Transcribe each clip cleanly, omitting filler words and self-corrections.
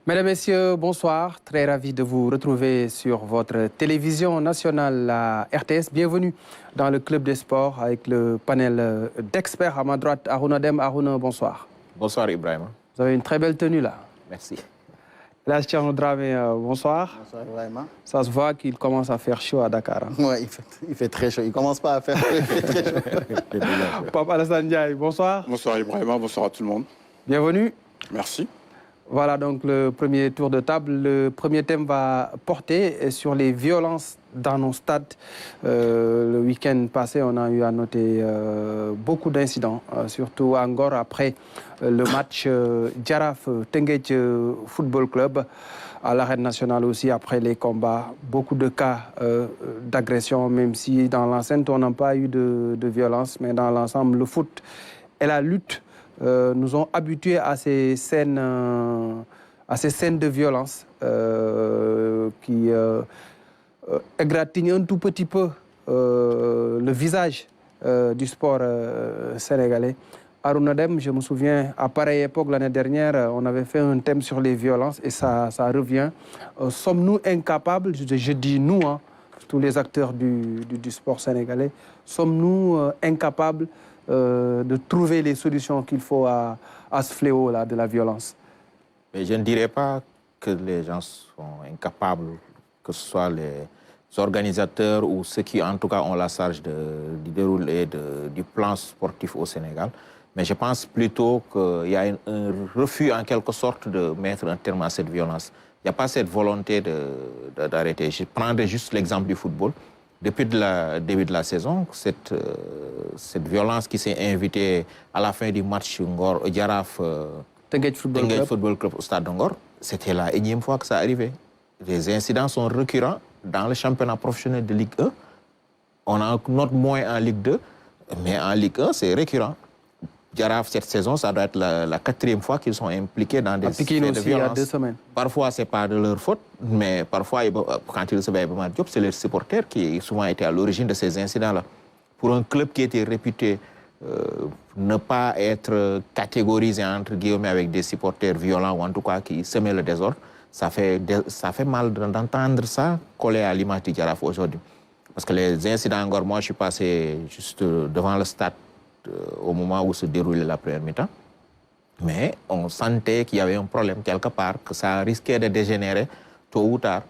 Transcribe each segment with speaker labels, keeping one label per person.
Speaker 1: Mesdames, Messieurs, bonsoir. Très ravi de vous retrouver sur votre télévision nationale, la RTS. Bienvenue dans le Club des Sports avec le panel d'experts. À ma droite, Aruna Dem. Aruna, bonsoir.
Speaker 2: Bonsoir Ibrahim.
Speaker 1: Vous avez une très belle tenue là.
Speaker 2: Merci.
Speaker 1: Là, Stiano Dramé, bonsoir.
Speaker 3: Bonsoir Ibrahim.
Speaker 1: Ça se voit qu'il commence à faire chaud à Dakar. Hein.
Speaker 3: Oui, il fait très chaud. Il ne commence pas à faire chaud, il fait très chaud.
Speaker 1: Papa Alassane Ndiaye, bonsoir.
Speaker 4: Bonsoir Ibrahima, bonsoir à tout le monde.
Speaker 1: Bienvenue.
Speaker 4: Merci.
Speaker 1: Voilà donc le premier tour de table. Le premier thème va porter sur les violences dans nos stades. Le week-end passé, on a eu à noter beaucoup d'incidents, surtout à Ngor après le match Jaraaf Teungueth Football Club. À l'arène nationale aussi, après les combats, beaucoup de cas d'agression, même si dans l'enceinte, on n'a pas eu de violence, mais dans l'ensemble, le foot et la lutte nous ont habitués à ces scènes de violence qui égratignent un tout petit peu le visage du sport sénégalais. Aruna Dem, je me souviens, à pareille époque, l'année dernière, on avait fait un thème sur les violences et ça revient. Sommes-nous incapables, je dis nous, hein, tous les acteurs du sport sénégalais, sommes-nous incapables de trouver les solutions qu'il faut à ce fléau-là de la violence?
Speaker 2: Mais je ne dirais pas que les gens sont incapables, que ce soit les organisateurs ou ceux qui, en tout cas, ont la charge du déroulé du plan sportif au Sénégal. Mais je pense plutôt qu'il y a un refus, en quelque sorte, de mettre un terme à cette violence. Il n'y a pas cette volonté d'arrêter. Je prendrai juste l'exemple du football. Depuis le début de la saison, cette violence qui s'est invitée à la fin du match Ngor, Jaraaf
Speaker 1: Teungueth
Speaker 2: Football Club au stade de Ngor, c'était la énième fois que ça arrivait. Les incidents sont récurrents dans le championnat professionnel de Ligue 1. On a note moins en Ligue 2, mais en Ligue 1, c'est récurrent. Jaraaf, cette saison, ça doit être la quatrième fois qu'ils sont impliqués dans des faits de violence.
Speaker 1: Il y a 2 semaines.
Speaker 2: Parfois, ce n'est pas de leur faute, mais parfois, quand ils se battent, c'est les supporters qui souvent été à l'origine de ces incidents-là. Pour un club qui était réputé ne pas être catégorisé, entre guillemets, avec des supporters violents ou en tout cas qui semaient le désordre, ça fait mal d'entendre ça coller à l'image du Jaraaf aujourd'hui. Parce que les incidents, encore moi, je suis passé juste devant le stade au moment où se déroulait la première mi-temps. Mais on sentait qu'il y avait un problème quelque part, que ça risquait de dégénérer tôt ou tard.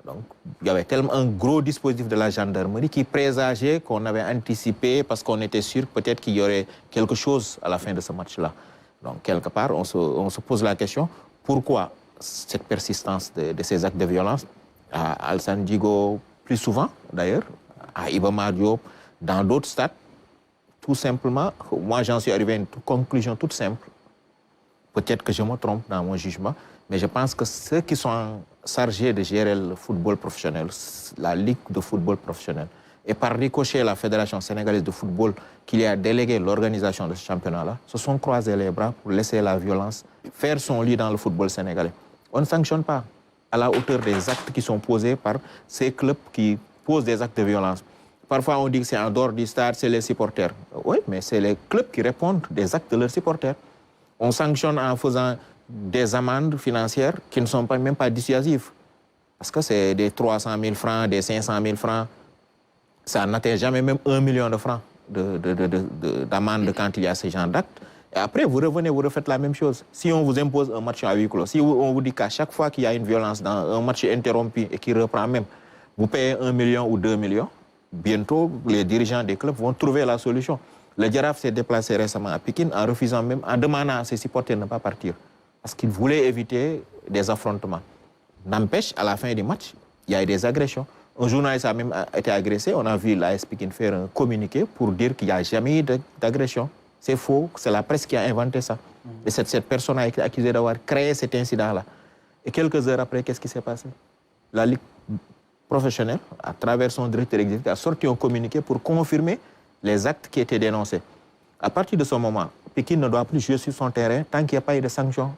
Speaker 2: Donc, il y avait tellement un gros dispositif de la gendarmerie qui présageait qu'on avait anticipé parce qu'on était sûr peut-être qu'il y aurait quelque chose à la fin de ce match-là. Donc, quelque part, on se pose la question, pourquoi cette persistance de ces actes de violence à Alassane Djigo plus souvent, d'ailleurs, à Iba Mar Diop, dans d'autres stades? Tout simplement, moi j'en suis arrivé à une conclusion toute simple. Peut-être que je me trompe dans mon jugement, mais je pense que ceux qui sont chargés de gérer le football professionnel, la Ligue de football professionnel, et par ricochet la Fédération sénégalaise de football qui lui a délégué l'organisation de ce championnat-là, se sont croisés les bras pour laisser la violence faire son lit dans le football sénégalais. On ne sanctionne pas à la hauteur des actes qui sont posés par ces clubs qui posent des actes de violence. Parfois, on dit que c'est en dehors du stade, c'est les supporters. Oui, mais c'est les clubs qui répondent des actes de leurs supporters. On sanctionne en faisant des amendes financières qui ne sont même pas dissuasives. Parce que c'est des 300 000 francs, des 500 000 francs. Ça n'atteint jamais même 1 million de francs d'amende quand il y a ce genre d'actes. Et après, vous revenez, vous refaites la même chose. Si on vous impose un match à huis clos, si on vous dit qu'à chaque fois qu'il y a une violence dans un match interrompu et qui reprend même, vous payez 1 million ou 2 millions, bientôt, les dirigeants des clubs vont trouver la solution. Le Jaraaf s'est déplacé récemment à Pékin en refusant même, en demandant à ses supporters de ne pas partir. Parce qu'ils voulaient éviter des affrontements. N'empêche, à la fin du match, il y a eu des agressions. Un journaliste a même été agressé. On a vu l'AS Pékin faire un communiqué pour dire qu'il n'y a jamais eu d'agression. C'est faux, c'est la presse qui a inventé ça. Et cette personne a été accusée d'avoir créé cet incident-là. Et quelques heures après, qu'est-ce qui s'est passé? La Ligue professionnel, à travers son directeur exécutif, a sorti un communiqué pour confirmer les actes qui étaient dénoncés. À partir de ce moment, Pékin ne doit plus jouer sur son terrain tant qu'il n'y a pas eu de sanctions.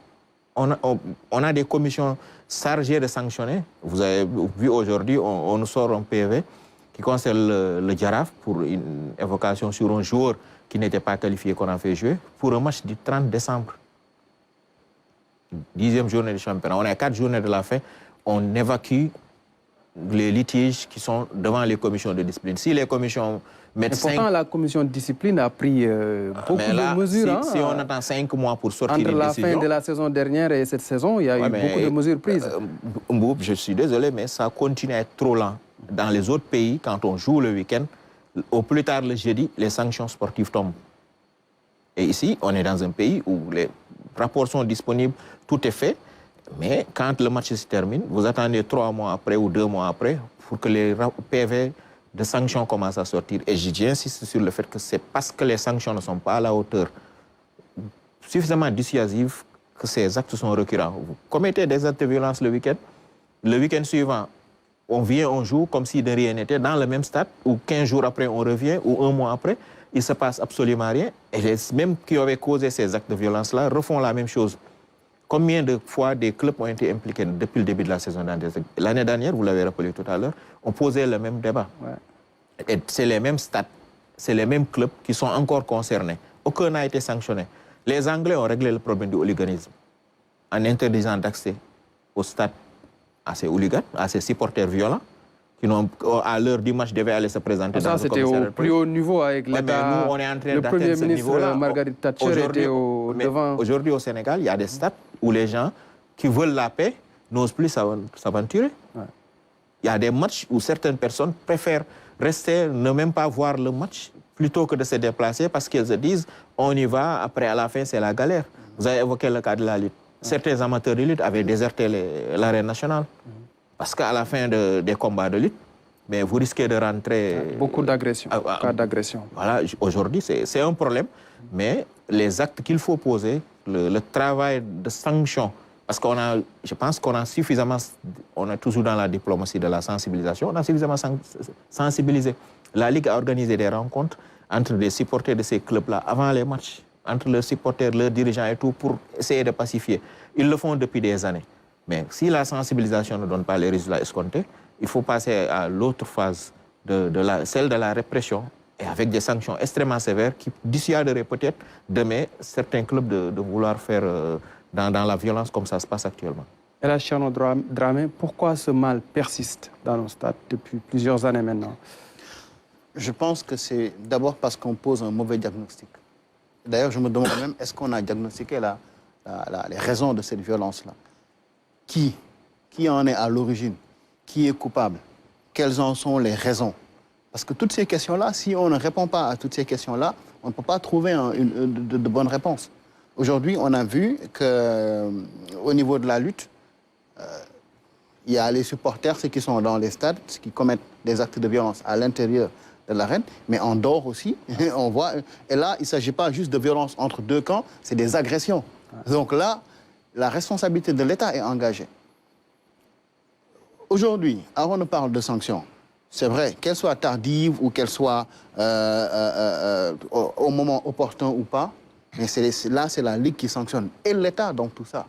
Speaker 2: On a des commissions chargées de sanctionner. Vous avez vu aujourd'hui, on nous sort un PV qui concerne le Jaraaf pour une évocation sur un joueur qui n'était pas qualifié qu'on a fait jouer pour un match du 30 décembre. 10e journée du championnat, on est à 4 journées de la fin, on évacue les litiges qui sont devant les commissions de discipline. Si les commissions mettent
Speaker 1: mais pourtant, la commission de discipline a pris beaucoup de mesures.
Speaker 2: Si on attend 5 mois pour sortir
Speaker 1: entre
Speaker 2: une
Speaker 1: la
Speaker 2: décision...
Speaker 1: fin de la saison dernière et cette saison, il y a eu beaucoup de mesures prises.
Speaker 2: Mboup, je suis désolé, mais ça continue à être trop lent. Dans les autres pays, quand on joue le week-end, au plus tard le jeudi, les sanctions sportives tombent. Et ici, on est dans un pays où les rapports sont disponibles, tout est fait. Mais quand le match se termine, vous attendez 3 mois après ou 2 mois après pour que les PV de sanctions commencent à sortir. Et j'insiste sur le fait que c'est parce que les sanctions ne sont pas à la hauteur suffisamment dissuasives que ces actes sont récurrents. Vous commettez des actes de violence le week-end suivant, on vient, on joue comme si de rien n'était dans le même stade, ou 15 jours après on revient, ou 1 mois après, il ne se passe absolument rien. Et les mêmes qui avaient causé ces actes de violence-là refont la même chose. Combien de fois des clubs ont été impliqués depuis le début de la saison? L'année dernière, vous l'avez rappelé tout à l'heure, on posait le même débat. Ouais. Et c'est les mêmes stades, c'est les mêmes clubs qui sont encore concernés. Aucun n'a été sanctionné. Les Anglais ont réglé le problème du hooliganisme en interdisant d'accès au stade à ces hooligans, à ces supporters violents, qui à l'heure du match devaient aller se présenter dans le commissariat.
Speaker 1: Ça, c'était au plus haut niveau avec l'État.
Speaker 2: Nous, on est en train
Speaker 1: le
Speaker 2: d'atteindre
Speaker 1: Premier
Speaker 2: ce
Speaker 1: ministre
Speaker 2: niveau-là.
Speaker 1: Margaret Thatcher était devant.
Speaker 2: Aujourd'hui, au Sénégal, il y a des stades où les gens qui veulent la paix n'osent plus s'aventurer. Ouais. Il y a des matchs où certaines personnes préfèrent rester, ne même pas voir le match, plutôt que de se déplacer parce qu'elles se disent on y va, après à la fin, c'est la galère. Vous avez évoqué le cas de la lutte. Certains amateurs de lutte avaient déserté l'arène nationale. Parce qu'à la fin des combats de lutte, mais vous risquez de rentrer...
Speaker 1: Beaucoup d'agressions, cas d'agression.
Speaker 2: Voilà, aujourd'hui, c'est un problème. Mais les actes qu'il faut poser, le travail de sanction, parce je pense qu'on a suffisamment... On est toujours dans la diplomatie de la sensibilisation, on a suffisamment sensibilisé. La Ligue a organisé des rencontres entre des supporters de ces clubs-là avant les matchs, entre leurs supporters, leurs dirigeants et tout, pour essayer de pacifier. Ils le font depuis des années. Mais si la sensibilisation ne donne pas les résultats escomptés, il faut passer à l'autre phase, celle de la répression, et avec des sanctions extrêmement sévères qui dissuaderaient peut-être demain certains clubs de vouloir faire dans la violence comme ça se passe actuellement.
Speaker 1: Et là, Cheikhno Dramé, pourquoi ce mal persiste dans nos stades depuis plusieurs années maintenant?
Speaker 3: Je pense que c'est d'abord parce qu'on pose un mauvais diagnostic. D'ailleurs, je me demande même, est-ce qu'on a diagnostiqué les raisons de cette violence-là? Qui en est à l'origine? Qui est coupable? Quelles en sont les raisons? Parce que toutes ces questions-là, si on ne répond pas à toutes ces questions-là, on ne peut pas trouver de bonnes réponses. Aujourd'hui, on a vu qu'au niveau de la lutte, il y a les supporters, ceux qui sont dans les stades, ceux qui commettent des actes de violence à l'intérieur de l'arène, mais en dehors aussi, on voit... Et là, il ne s'agit pas juste de violence entre deux camps, c'est des agressions. Donc là, la responsabilité de l'État est engagée. Aujourd'hui, avant de parler de sanctions, c'est vrai, qu'elles soient tardives ou qu'elles soient au moment opportun ou pas, mais là, c'est la Ligue qui sanctionne. Et l'État dans tout ça.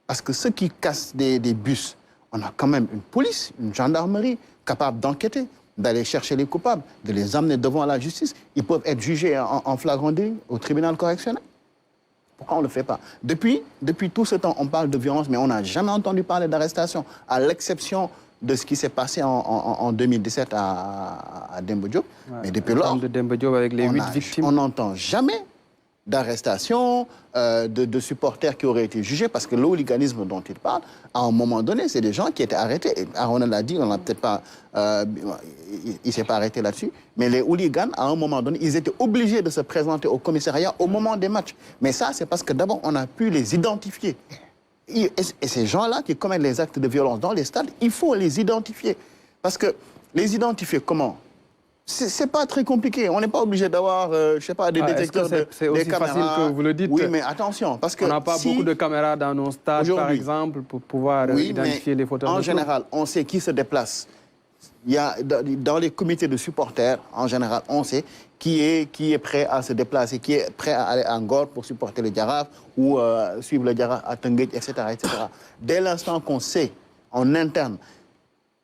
Speaker 3: Parce que ceux qui cassent des bus, on a quand même une police, une gendarmerie capable d'enquêter, d'aller chercher les coupables, de les amener devant la justice. Ils peuvent être jugés en flagrant délit au tribunal correctionnel. Pourquoi on ne le fait pas? Depuis tout ce temps, on parle de violence, mais on n'a jamais entendu parler d'arrestation, à l'exception de ce qui s'est passé en 2017 à Demba Diop. Ouais, mais depuis lors,
Speaker 1: de Demba Diop avec les 8 victimes.
Speaker 3: On n'entend jamais d'arrestation, de supporters qui auraient été jugés, parce que le hooliganisme dont il parle, à un moment donné, c'est des gens qui étaient arrêtés. Et Aaron l'a dit, on n'a peut-être pas... il ne s'est pas arrêté là-dessus. Mais les hooligans, à un moment donné, ils étaient obligés de se présenter au commissariat au moment des matchs. Mais ça, c'est parce que d'abord, on a pu les identifier. Et ces gens-là qui commettent les actes de violence dans les stades, il faut les identifier. Parce que les identifier comment? C'est pas très compliqué. On n'est pas obligé d'avoir, je sais pas, des détecteurs de
Speaker 1: c'est aussi facile que vous le dites.
Speaker 3: Oui, mais attention, parce que
Speaker 1: on n'a pas beaucoup de caméras dans nos stades, par exemple, pour pouvoir identifier les fauteurs.
Speaker 3: En général, on sait qui se déplace. Il y a dans les comités de supporters, en général, on sait qui est prêt à se déplacer, qui est prêt à aller en Ngor pour supporter le Jaraaf ou suivre le Jaraaf à Teungueth, etc., etc. Dès l'instant qu'on sait en interne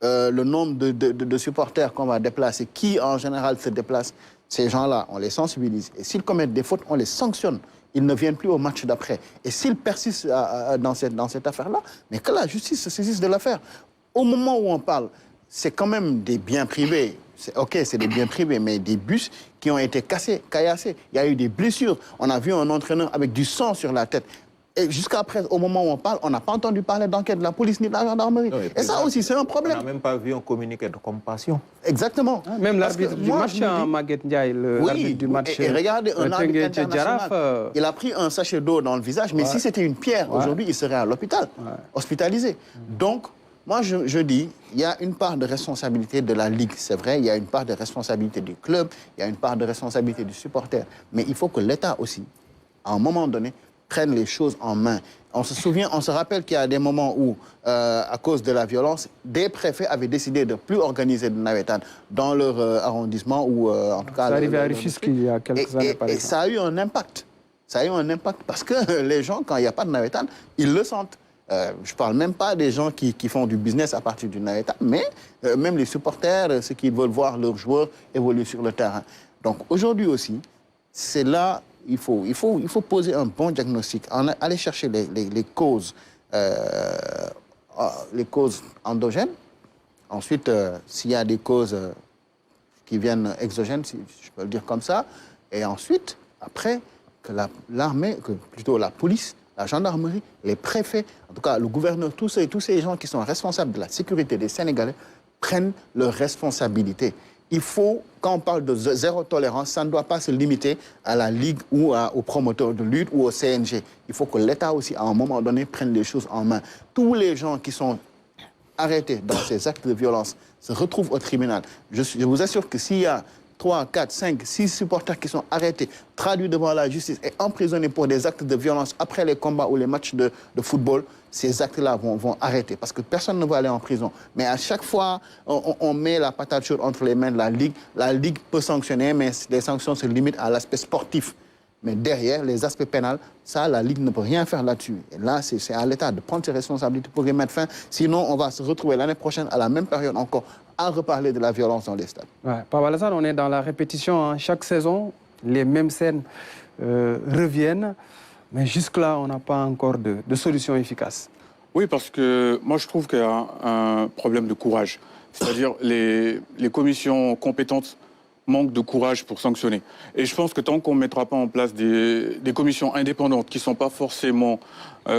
Speaker 3: le nombre de supporters qu'on va déplacer, qui en général se déplacent, ces gens-là, on les sensibilise. Et s'ils commettent des fautes, on les sanctionne. ils ne viennent plus au match d'après. Et s'ils persistent dans cette affaire-là, mais que la justice se saisisse de l'affaire. Au moment où on parle, c'est quand même des biens privés. C'est des biens privés, mais des bus qui ont été caillassés. Il y a eu des blessures. On a vu un entraîneur avec du sang sur la tête. Et jusqu'à présent, au moment où on parle, on n'a pas entendu parler d'enquête de la police ni de la gendarmerie. Non, et ça aussi, c'est un problème.
Speaker 2: On n'a même pas vu un communiqué de compassion.
Speaker 3: Exactement.
Speaker 1: Même l'arbitre du match, Maguette Ndiaye, l'arbitre du match.
Speaker 3: Et regardez, un arbitre international, il a pris un sachet d'eau dans le visage, mais si c'était une pierre, aujourd'hui, il serait à l'hôpital, hospitalisé. Donc, moi, je dis, il y a une part de responsabilité de la Ligue, c'est vrai, il y a une part de responsabilité du club, il y a une part de responsabilité du supporter, mais il faut que l'État aussi, à un moment donné, prennent les choses en main. On se rappelle qu'il y a des moments où, à cause de la violence, des préfets avaient décidé de ne plus organiser de navétane dans leur arrondissement ou en tout cas...
Speaker 1: C'est arrivé à Rufisque il y a quelques années, par exemple.
Speaker 3: Et ça a eu un impact. Ça a eu un impact parce que les gens, quand il n'y a pas de navétane, ils le sentent. Je ne parle même pas des gens qui font du business à partir du navétane, mais même les supporters, ceux qui veulent voir leurs joueurs évoluer sur le terrain. Donc aujourd'hui aussi, c'est là... Il faut poser un bon diagnostic, aller chercher les causes endogènes. Ensuite, s'il y a des causes qui viennent exogènes, si je peux le dire comme ça. Et ensuite, après, que l'armée, plutôt la police, la gendarmerie, les préfets, en tout cas le gouverneur, tous ces gens qui sont responsables de la sécurité des Sénégalais prennent leurs responsabilités. Il faut, quand on parle de zéro tolérance, ça ne doit pas se limiter à la Ligue ou aux promoteurs de lutte ou au CNG. Il faut que l'État aussi, à un moment donné, prenne les choses en main. Tous les gens qui sont arrêtés dans ces actes de violence se retrouvent au tribunal. Je vous assure que s'il y a 3, 4, 5, 6 supporters qui sont arrêtés, traduits devant la justice et emprisonnés pour des actes de violence après les combats ou les matchs de football, ces actes-là vont arrêter parce que personne ne va aller en prison. Mais à chaque fois, on met la patate chaude entre les mains de la Ligue. La Ligue peut sanctionner, mais les sanctions se limitent à l'aspect sportif. Mais derrière, les aspects pénals, ça, la Ligue ne peut rien faire là-dessus. Et là, c'est à l'État de prendre ses responsabilités pour y mettre fin. Sinon, on va se retrouver l'année prochaine, à la même période encore, à reparler de la violence dans les stades.
Speaker 1: Ouais, Pape Alassane, on est dans la répétition. Hein. Chaque saison, les mêmes scènes reviennent. Mais jusque-là, on n'a pas encore de solution efficace.
Speaker 4: Oui, parce que moi, je trouve qu'il y a un problème de courage. C'est-à-dire les commissions compétentes manque de courage pour sanctionner. Et je pense que tant qu'on ne mettra pas en place des commissions indépendantes qui ne sont pas forcément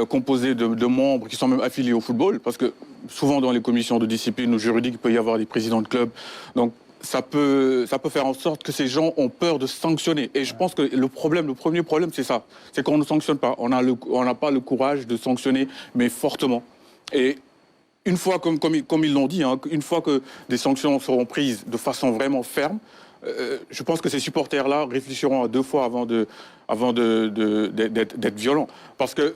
Speaker 4: composées de membres qui sont même affiliés au football, parce que souvent dans les commissions de discipline ou juridiques, il peut y avoir des présidents de clubs. Donc ça peut faire en sorte que ces gens ont peur de sanctionner. Et je pense que le premier problème, c'est ça. C'est qu'on ne sanctionne pas. On n'a pas le courage de sanctionner, mais fortement. Et une fois, comme ils l'ont dit, hein, une fois que des sanctions seront prises de façon vraiment ferme, je pense que ces supporters-là réfléchiront à 2 fois avant d'être violents. Parce que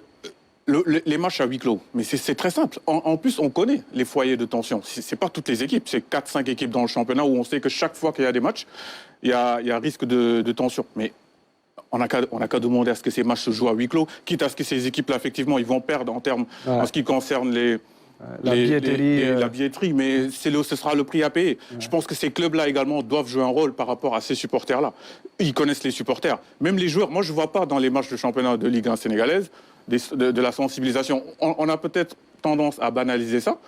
Speaker 4: les matchs à huis clos, mais c'est très simple. En plus, on connaît les foyers de tension. C'est pas toutes les équipes, c'est 4-5 équipes dans le championnat où on sait que chaque fois qu'il y a des matchs, il y a risque de tension. Mais on n'a qu'à demander à ce que ces matchs se jouent à huis clos, quitte à ce que ces équipes-là, effectivement, ils vont perdre en ce qui concerne la billetterie, mais ce sera le prix à payer. Ouais. Je pense que ces clubs-là également doivent jouer un rôle par rapport à ces supporters-là. Ils connaissent les supporters. Même les joueurs, moi je ne vois pas dans les matchs de championnat de Ligue 1 sénégalaise de la sensibilisation. On a peut-être tendance à banaliser ça,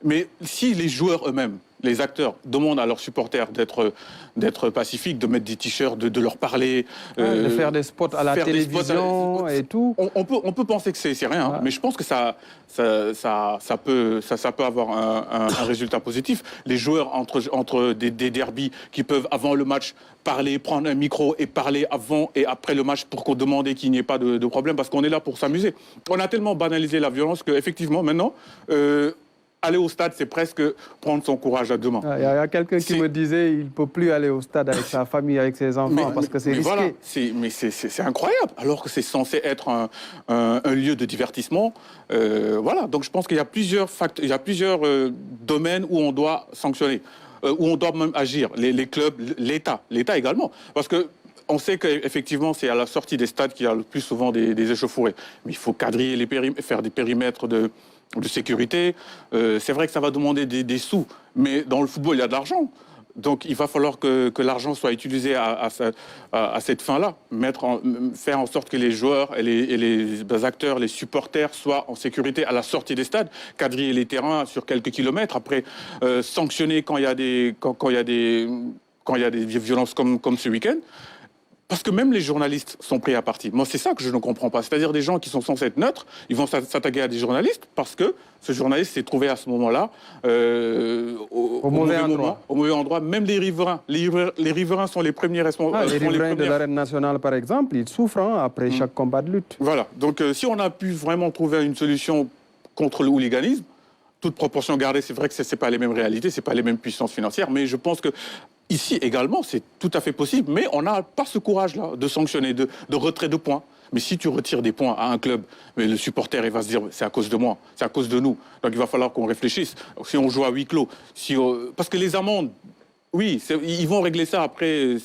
Speaker 4: mais si les joueurs eux-mêmes, les acteurs, demandent à leurs supporters d'être pacifiques, de mettre des t-shirts, de leur parler...
Speaker 1: de faire des spots à la télévision et tout.
Speaker 4: On peut penser que c'est rien, mais je pense que ça peut avoir un résultat positif. Les joueurs entre des derbys qui peuvent, avant le match, parler, prendre un micro et parler avant et après le match pour qu'on demande qu'il n'y ait pas de problème, parce qu'on est là pour s'amuser. On a tellement banalisé la violence qu'effectivement, maintenant... aller au stade, c'est presque prendre son courage à deux mains.
Speaker 1: Il y a quelqu'un qui me disait qu'il ne peut plus aller au stade avec sa famille, avec ses enfants, parce que c'est risqué.
Speaker 4: Voilà, c'est incroyable, alors que c'est censé être un lieu de divertissement. Voilà, donc je pense qu'il y a plusieurs domaines où on doit sanctionner, où on doit même agir. Les clubs, l'État également. Parce que on sait qu'effectivement, c'est à la sortie des stades qu'il y a le plus souvent des échauffourées. Mais il faut quadriller faire des périmètres de sécurité. C'est vrai que ça va demander des sous, mais dans le football, il y a de l'argent. Donc, il va falloir que l'argent soit utilisé à cette fin-là. Faire en sorte que les joueurs et les acteurs, les supporters soient en sécurité à la sortie des stades, quadriller les terrains sur quelques kilomètres, après sanctionner quand il y a des violences comme ce week-end. Parce que même les journalistes sont pris à partie. Moi, c'est ça que je ne comprends pas. C'est-à-dire des gens qui sont censés être neutres, ils vont s'attaquer à des journalistes parce que ce journaliste s'est trouvé à ce moment-là au mauvais moment, au mauvais endroit. Même les riverains. Les riverains sont les premiers responsables.
Speaker 1: Les riverains de l'arène nationale, par exemple, ils souffrent après chaque combat de lutte.
Speaker 4: Voilà. Donc, si on a pu vraiment trouver une solution contre le hooliganisme, toute proportion gardée, c'est vrai que ce n'est pas les mêmes réalités, ce n'est pas les mêmes puissances financières, mais je pense que ici également, c'est tout à fait possible, mais on n'a pas ce courage-là de sanctionner, de retrait de points. Mais si tu retires des points à un club, mais le supporter, il va se dire, c'est à cause de moi, c'est à cause de nous. Donc il va falloir qu'on réfléchisse. Si on joue à huis clos, parce que les amendes, oui, ils vont régler ça après,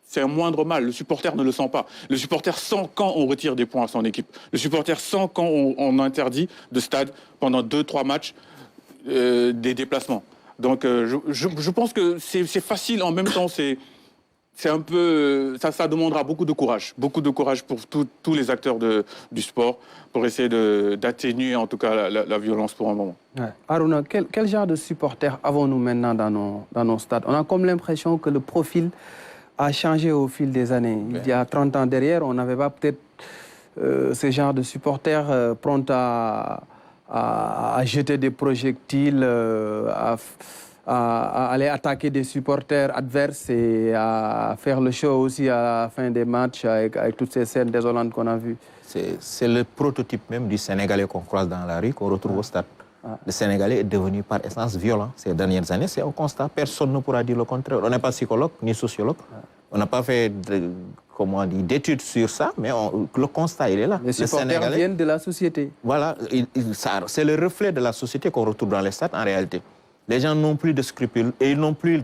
Speaker 4: c'est un moindre mal. Le supporter ne le sent pas. Le supporter sent quand on retire des points à son équipe. Le supporter sent quand on interdit de stade pendant 2-3 matchs des déplacements. Donc, je pense que c'est facile. En même temps, c'est un peu... Ça demandera beaucoup de courage pour tous les acteurs du sport pour essayer d'atténuer, en tout cas, la violence pour un moment.
Speaker 1: Ouais. Aruna, quel genre de supporters avons-nous maintenant dans nos stades? On a comme l'impression que le profil a changé au fil des années. Ouais. Il y a 30 ans derrière, on n'avait pas peut-être ce genre de supporters prompts à jeter des projectiles, à aller attaquer des supporters adverses et à faire le show aussi à la fin des matchs avec toutes ces scènes désolantes qu'on a vues.
Speaker 2: C'est le prototype même du Sénégalais qu'on croise dans la rue, qu'on retrouve au stade. Le Sénégalais est devenu par essence violent ces dernières années. C'est un constat. Personne ne pourra dire le contraire. On n'est pas psychologue ni sociologue. On n'a pas fait d'études sur ça, mais le constat, il est là.
Speaker 1: Les supporters viennent de la société.
Speaker 2: Voilà, c'est le reflet de la société qu'on retrouve dans les stades en réalité. Les gens n'ont plus de scrupules et ils n'ont plus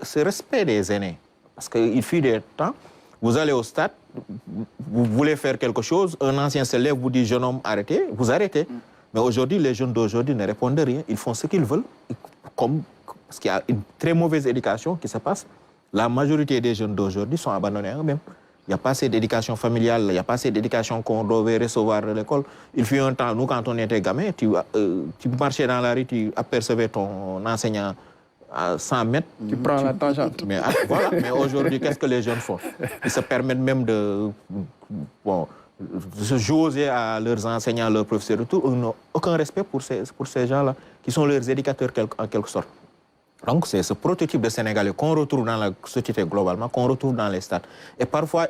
Speaker 2: ce respect des aînés. Parce qu'il fut des temps, vous allez au stade, vous voulez faire quelque chose, un ancien se lève, vous dit « jeune homme, arrêtez », vous arrêtez. Mais aujourd'hui, les jeunes d'aujourd'hui ne répondent rien. Ils font ce qu'ils veulent, parce qu'il y a une très mauvaise éducation qui se passe. La majorité des jeunes d'aujourd'hui sont abandonnés à eux-mêmes. Il n'y a pas assez d'éducation familiale, il n'y a pas assez d'éducation qu'on devait recevoir de l'école. Il fut un temps, nous, quand on était gamin, tu marchais dans la rue, tu apercevais ton enseignant à 100 mètres.
Speaker 1: Tu prends la tangente.
Speaker 2: Mais, voilà. Mais aujourd'hui, qu'est-ce que les jeunes font? Ils se permettent même de se jouer à leurs enseignants, leurs professeurs, tout. Ils n'ont aucun respect pour ces gens-là, qui sont leurs éducateurs en quelque sorte. Donc, c'est ce prototype de Sénégalais qu'on retrouve dans la société globalement, qu'on retrouve dans les stades. Et parfois,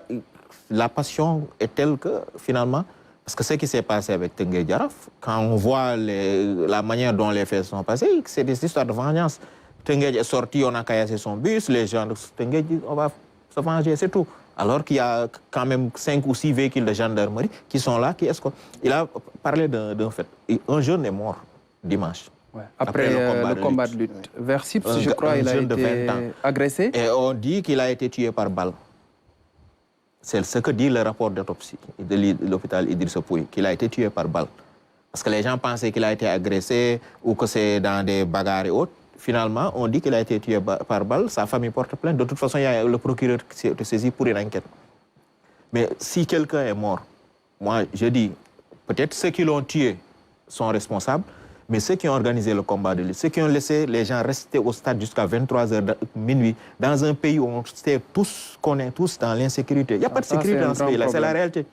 Speaker 2: la passion est telle que, finalement, parce que ce qui s'est passé avec Tengue Diaraf, quand on voit la manière dont les faits sont passés, c'est des histoires de vengeance. Tengue est sorti, on a caillassé son bus, les gens de Tengue disent on va se venger, c'est tout. Alors qu'il y a quand même 5 ou 6 véhicules de gendarmerie qui sont là, qui escortent. Il a parlé d'un fait. Un jeune est mort dimanche.
Speaker 1: Ouais. Après le combat de lutte. Ouais. Vers Sips, je crois, il a été agressé.
Speaker 2: Et on dit qu'il a été tué par balle. C'est ce que dit le rapport d'autopsie de l'hôpital Idrissa Pouye, qu'il a été tué par balle. Parce que les gens pensaient qu'il a été agressé ou que c'est dans des bagarres et autres. Finalement, on dit qu'il a été tué par balle. Sa famille porte plainte. De toute façon, il y a le procureur qui s'est saisi pour une enquête. Mais si quelqu'un est mort, moi, je dis, peut-être ceux qui l'ont tué sont responsables. Mais ceux qui ont organisé le combat de lutte, ceux qui ont laissé les gens rester au stade jusqu'à 23h minuit, dans un pays où on sait tous qu'on est tous dans l'insécurité. Il n'y a pas de sécurité dans ce pays-là, c'est la réalité.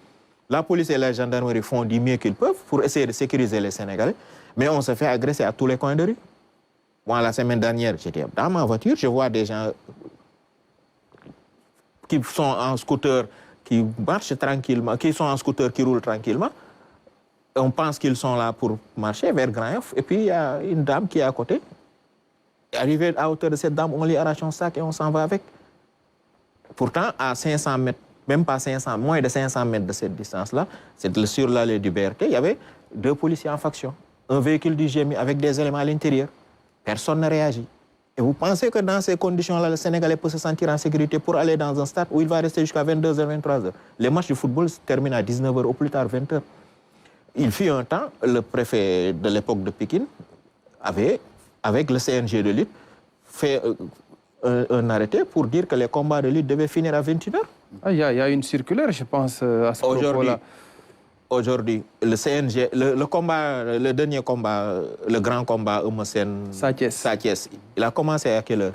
Speaker 2: La police et la gendarmerie font du mieux qu'ils peuvent pour essayer de sécuriser les Sénégalais, mais on se fait agresser à tous les coins de rue. Moi, la semaine dernière, j'étais dans ma voiture, je vois des gens qui sont en scooter, qui marchent tranquillement, qui sont en scooter, qui roulent tranquillement. On pense qu'ils sont là pour marcher vers Grand-Yoff. Et puis, il y a une dame qui est à côté. Arrivé à hauteur de cette dame, on lui arrache un sac et on s'en va avec. Pourtant, à 500 mètres, même pas 500, moins de 500 mètres de cette distance-là, c'est sur l'allée du BRT, il y avait 2 policiers en faction. Un véhicule du GMI avec des éléments à l'intérieur. Personne ne réagit. Et vous pensez que dans ces conditions-là, le Sénégalais peut se sentir en sécurité pour aller dans un stade où il va rester jusqu'à 22h, 23h. Les matchs de football se terminent à 19h, au plus tard 20h. Il fut un temps, le préfet de l'époque de Pékin avait, avec le CNG de lutte, fait un arrêté pour dire que les combats de lutte devaient finir à 21h.
Speaker 1: Il y a une circulaire, je pense, à ce propos-là.
Speaker 2: Aujourd'hui, le CNG, le dernier combat, le grand combat, Sathiès, il a commencé à quelle heure?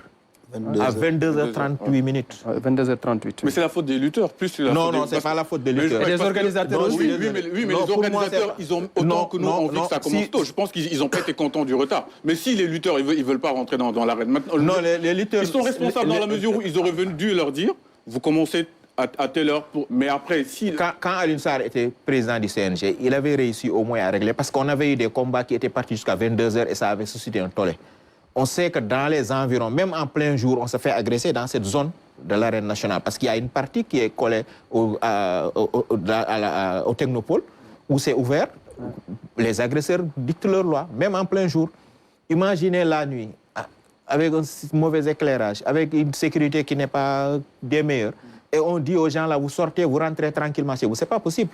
Speaker 2: À 22h38 minutes.
Speaker 1: 22h38.
Speaker 4: Mais c'est la faute des lutteurs, plus la
Speaker 2: Non,
Speaker 4: faute
Speaker 2: non, c'est pas la faute des lutteurs.
Speaker 1: Les organisateurs aussi.
Speaker 4: Oui, mais les organisateurs, ils ont autant que nous envie que ça commence tôt. Je pense qu'ils n'ont pas été contents du retard. Mais si les lutteurs, ils veulent pas rentrer dans l'arène maintenant,
Speaker 2: non, les lutteurs,
Speaker 4: ils sont responsables dans la mesure où ils auraient dû leur dire, vous commencez à telle heure. Mais après, si...
Speaker 2: Quand Alioune Sarr était président du CNG, il avait réussi au moins à régler, parce qu'on avait eu des combats qui étaient partis jusqu'à 22h et ça avait suscité un tollé. On sait que dans les environs, même en plein jour, on se fait agresser dans cette zone de l'arène nationale. Parce qu'il y a une partie qui est collée au technopole, où c'est ouvert. Les agresseurs dictent leur loi, même en plein jour. Imaginez la nuit, avec un mauvais éclairage, avec une sécurité qui n'est pas des meilleures. Et on dit aux gens là, vous sortez, vous rentrez tranquillement chez vous. C'est pas possible.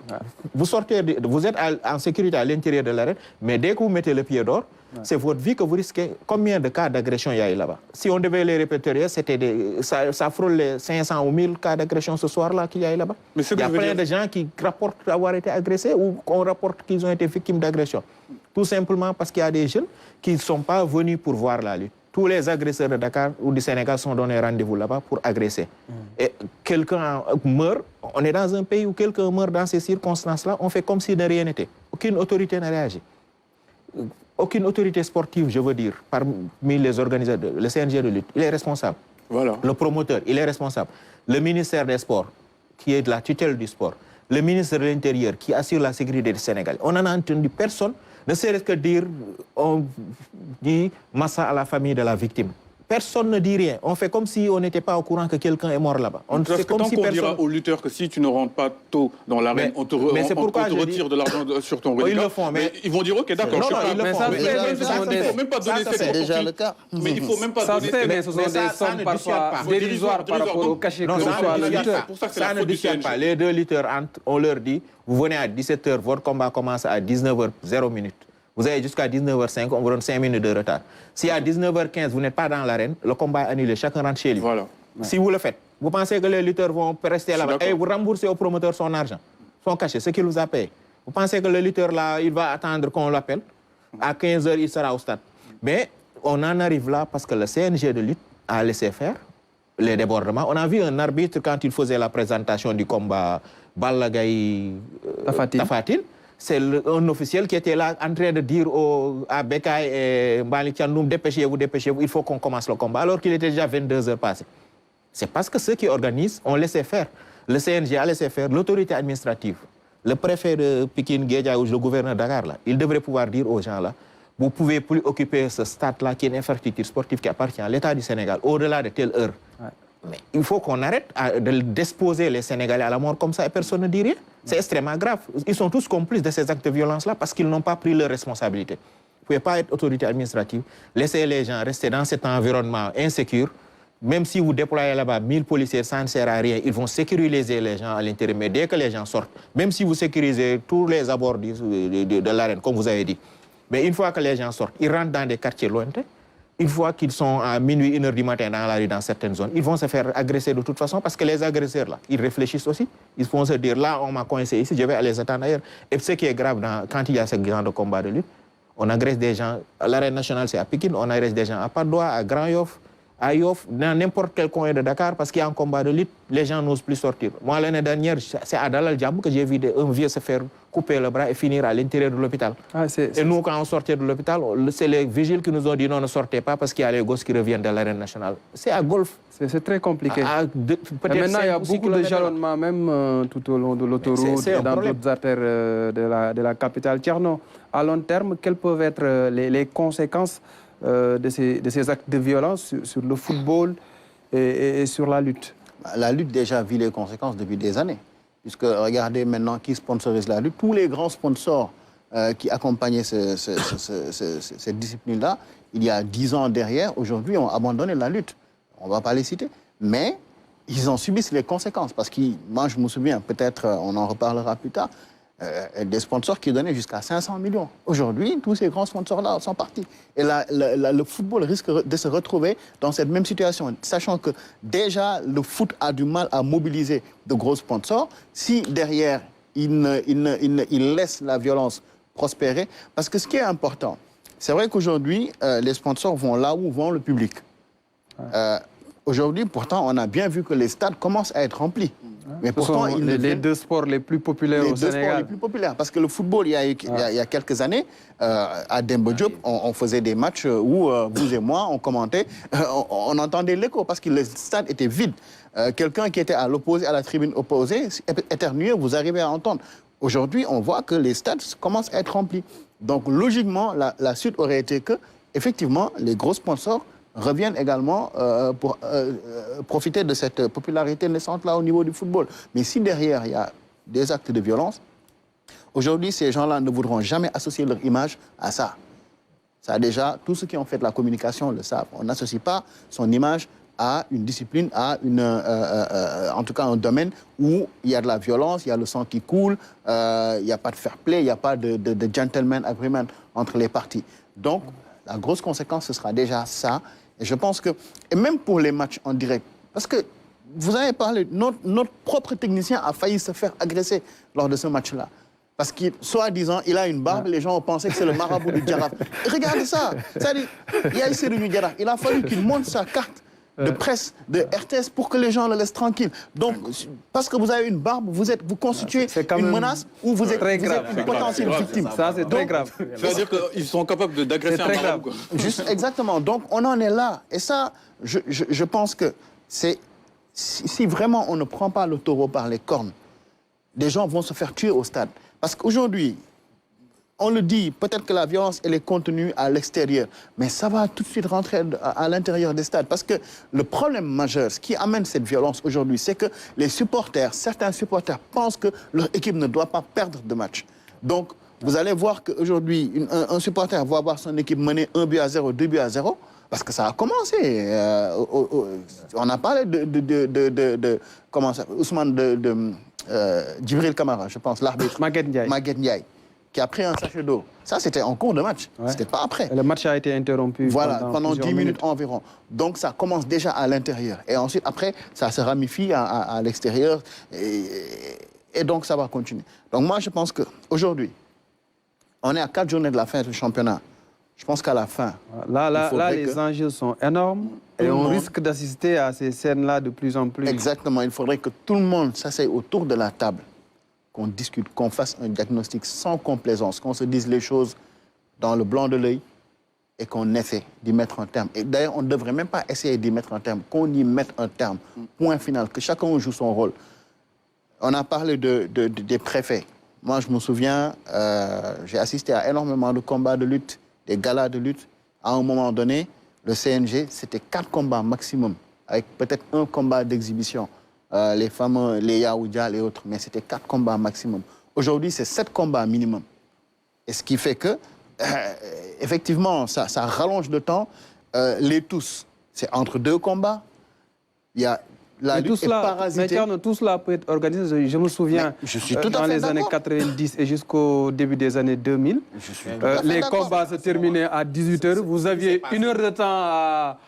Speaker 2: Vous sortez, vous êtes en sécurité à l'intérieur de l'arène, mais dès que vous mettez le pied dehors, c'est votre vie que vous risquez. Combien de cas d'agression il y a eu là-bas? Si on devait les répertorier, ça frôle les 500 ou 1000 cas d'agression ce soir-là qu'il y a eu là-bas. Il y a plein de gens qui rapportent avoir été agressés ou qu'on rapporte qu'ils ont été victimes d'agression. Tout simplement parce qu'il y a des jeunes qui ne sont pas venus pour voir la lutte. Tous les agresseurs de Dakar ou du Sénégal sont donnés rendez-vous là-bas pour agresser. Et quelqu'un meurt, on est dans un pays où quelqu'un meurt dans ces circonstances-là, on fait comme si de rien n'était. Aucune autorité n'a réagi. Aucune autorité sportive, je veux dire, parmi les organisateurs, le CNG de lutte, il est responsable.
Speaker 4: Voilà.
Speaker 2: Le promoteur, il est responsable. Le ministère des Sports, qui est de la tutelle du sport. Le ministre de l'Intérieur, qui assure la sécurité du Sénégal. On n'en a entendu personne. Ne serait-ce que dire, on dit massa à la famille de la victime. Personne ne dit rien. On fait comme si on n'était pas au courant que quelqu'un est mort là-bas.
Speaker 4: Parce que tant qu'on dira aux lutteurs que si tu ne rentres pas tôt dans l'arène, on te retire de l'argent sur ton reliquat.
Speaker 2: Ils le font, mais
Speaker 4: ils vont dire, ok, d'accord, je
Speaker 2: ils le font.
Speaker 4: il ne faut même pas donner cette
Speaker 3: C'est déjà le cas.
Speaker 4: Mais il ne faut même pas donner cette...
Speaker 1: Mais ce sont des sommes parfois dérisoires par rapport au cachet que reçoit le lutteur.
Speaker 2: Ça ne discute pas. Les deux lutteurs entrent, on leur dit, vous venez à 17h, votre combat commence à 19h0. Vous avez jusqu'à 19h05, on vous donne 5 minutes de retard. Si à 19h15, vous n'êtes pas dans l'arène, le combat est annulé, chacun rentre chez lui.
Speaker 4: Voilà.
Speaker 2: Si vous le faites, vous pensez que les lutteurs vont rester là-bas et vous remboursez au promoteur son argent, son cachet, ce qu'il vous a payé. Vous pensez que le lutteur là, il va attendre qu'on l'appelle. À 15h, il sera au stade. Mais on en arrive là parce que le CNG de lutte a laissé faire les débordements. On a vu un arbitre quand il faisait la présentation du combat Balla Gaye Tapha Tine. C'est un officiel qui était là en train de dire à Bekay et Malik Thiandoum, dépêchez-vous, il faut qu'on commence le combat, alors qu'il était déjà 22h passées. C'est parce que ceux qui organisent ont laissé faire. Le CNG a laissé faire, l'autorité administrative, le préfet de Pikine, Guédia ou le gouverneur de Dakar, là, il devrait pouvoir dire aux gens là, vous ne pouvez plus occuper ce stade-là qui est une infrastructure sportive qui appartient à l'État du Sénégal au-delà de telle heure. Ouais. Mais il faut qu'on arrête d'exposer les Sénégalais à la mort comme ça et personne ne dit rien. C'est extrêmement grave. Ils sont tous complices de ces actes de violence-là parce qu'ils n'ont pas pris leurs responsabilités. Vous ne pouvez pas être autorité administrative, laisser les gens rester dans cet environnement insécure. Même si vous déployez là-bas 1000 policiers, ça ne sert à rien. Ils vont sécuriser les gens à l'intérieur. Mais dès que les gens sortent, même si vous sécurisez tous les abords de l'arène, comme vous avez dit, mais une fois que les gens sortent, ils rentrent dans des quartiers lointains. Une fois qu'ils sont à minuit, 1h du matin dans la rue, dans certaines zones, ils vont se faire agresser de toute façon parce que les agresseurs, là, ils réfléchissent aussi. Ils vont se dire, là, on m'a coincé ici, je vais aller les attendre ailleurs. Et ce qui est grave, quand il y a ce genre de combat de lutte, on agresse des gens, à l'arène nationale, c'est à Pikine, on agresse des gens à Padoua, à Grand Yoff, à Yoff, dans n'importe quel coin de Dakar, parce qu'il y a un combat de lutte, les gens n'osent plus sortir. Moi, l'année dernière, c'est à Dalal Djamou que j'ai vu un vieux se faire couper le bras et finir à l'intérieur de l'hôpital. Et nous, quand on sortait de l'hôpital, c'est les vigiles qui nous ont dit non, ne sortez pas parce qu'il y a les gosses qui reviennent de l'arène nationale. C'est à Golfe.
Speaker 1: C'est très compliqué. Maintenant, il y a beaucoup de jalonnements, même tout au long de l'autoroute et dans d'autres artères de la capitale. Thierno, à long terme, quelles peuvent être les conséquences de ces actes de violence sur le football et sur la lutte?
Speaker 3: La lutte déjà vit les conséquences depuis des années. Puisque regardez maintenant qui sponsorise la lutte. Tous les grands sponsors qui accompagnaient cette discipline-là, il y a 10 ans derrière, aujourd'hui, ont abandonné la lutte. On ne va pas les citer. Mais ils en subissent les conséquences. Parce que moi, je me souviens, peut-être on en reparlera plus tard, des sponsors qui donnaient jusqu'à 500 millions. Aujourd'hui, tous ces grands sponsors-là sont partis. Et le football risque de se retrouver dans cette même situation, sachant que déjà, le foot a du mal à mobiliser de gros sponsors. Si derrière, il laisse la violence prospérer, parce que ce qui est important, c'est vrai qu'aujourd'hui, les sponsors vont là où vont le public. Aujourd'hui, pourtant, on a bien vu que les stades commencent à être remplis. Mais pourtant,
Speaker 1: les deux sports les plus populaires au Sénégal.
Speaker 3: Les deux sports les plus populaires. Parce que le football, il y a quelques années, à Demba Diop, on faisait des matchs où vous et moi, on commentait, on entendait l'écho parce que le stade était vide. Quelqu'un qui était à l'opposé, à la tribune opposée, éternuait, vous arrivez à entendre. Aujourd'hui, on voit que les stades commencent à être remplis. Donc, logiquement, la suite aurait été que, effectivement, les gros sponsors reviennent également pour profiter de cette popularité naissante-là au niveau du football. Mais si derrière, il y a des actes de violence, aujourd'hui, ces gens-là ne voudront jamais associer leur image à ça. Ça, déjà, tous ceux qui ont fait de la communication le savent. On n'associe pas son image à une discipline, à en tout cas un domaine où il y a de la violence, il y a le sang qui coule, il n'y a pas de fair play, il n'y a pas de gentleman agreement entre les parties. Donc, la grosse conséquence, ce sera déjà ça. Et je pense que, et même pour les matchs en direct, parce que vous avez parlé, notre propre technicien a failli se faire agresser lors de ce match-là. Parce qu'il, soi-disant, il a une barbe, les gens ont pensé que c'est le marabout du Djaraf. Regardez ça. C'est-à-dire, il y a ici du Djaraf. Il a fallu qu'il monte sa carte de presse, de RTS, pour que les gens le laissent tranquille. Donc, parce que vous avez une barbe, vous constituez une menace ou vous êtes une potentielle victime.
Speaker 1: Ça, c'est très grave.
Speaker 4: C'est-à-dire qu'ils sont capables d'agresser un marabout.
Speaker 3: Juste, exactement. Donc, on en est là. Et ça, je pense que si vraiment on ne prend pas le taureau par les cornes, des gens vont se faire tuer au stade. Parce qu'aujourd'hui, on le dit, peut-être que la violence, elle est contenue à l'extérieur, mais ça va tout de suite rentrer à l'intérieur des stades. Parce que le problème majeur, ce qui amène cette violence aujourd'hui, c'est que les supporters, certains supporters pensent que leur équipe ne doit pas perdre de match. Donc, vous allez voir qu'aujourd'hui, un supporter va voir son équipe mener 1-0, 2-0, parce que ça a commencé. On a parlé comment ça, Ousmane Djibril Kamara, je pense, l'arbitre.
Speaker 1: Maguette
Speaker 3: Ndiaye, qui a pris un sachet d'eau. Ça, c'était en cours de match. Ouais. C'était pas après.
Speaker 1: Le match a été interrompu
Speaker 3: pendant 10 minutes environ. Donc, ça commence déjà à l'intérieur. Et ensuite, après, ça se ramifie à l'extérieur. Et donc, ça va continuer. Donc, moi, je pense qu'aujourd'hui, on est à 4 journées de la fin du championnat. Je pense qu'à la fin...
Speaker 1: Là les enjeux sont énormes et on risque d'assister à ces scènes-là de plus en plus.
Speaker 3: Exactement. Il faudrait que tout le monde s'asseye autour de la table, qu'on discute, qu'on fasse un diagnostic sans complaisance, qu'on se dise les choses dans le blanc de l'œil et qu'on essaie d'y mettre un terme. Et d'ailleurs, on ne devrait même pas essayer d'y mettre un terme, qu'on y mette un terme. Point final, que chacun joue son rôle. On a parlé des préfets. Moi, je me souviens, j'ai assisté à énormément de combats de lutte, des galas de lutte. À un moment donné, le CNG, c'était 4 combats maximum, avec peut-être un combat d'exhibition. Les fameux, les Yaoudia, les autres, mais c'était 4 combats maximum. Aujourd'hui, c'est 7 combats minimum. Et ce qui fait que, effectivement, ça rallonge le temps. Les tous, c'est entre 2 combats. Il y a la lutte est parasitée.
Speaker 1: Mais tout cela peut être organisé. Je me souviens, dans les années 90 et jusqu'au début des années 2000, les combats se terminaient à 18h. Vous aviez 1 heure de temps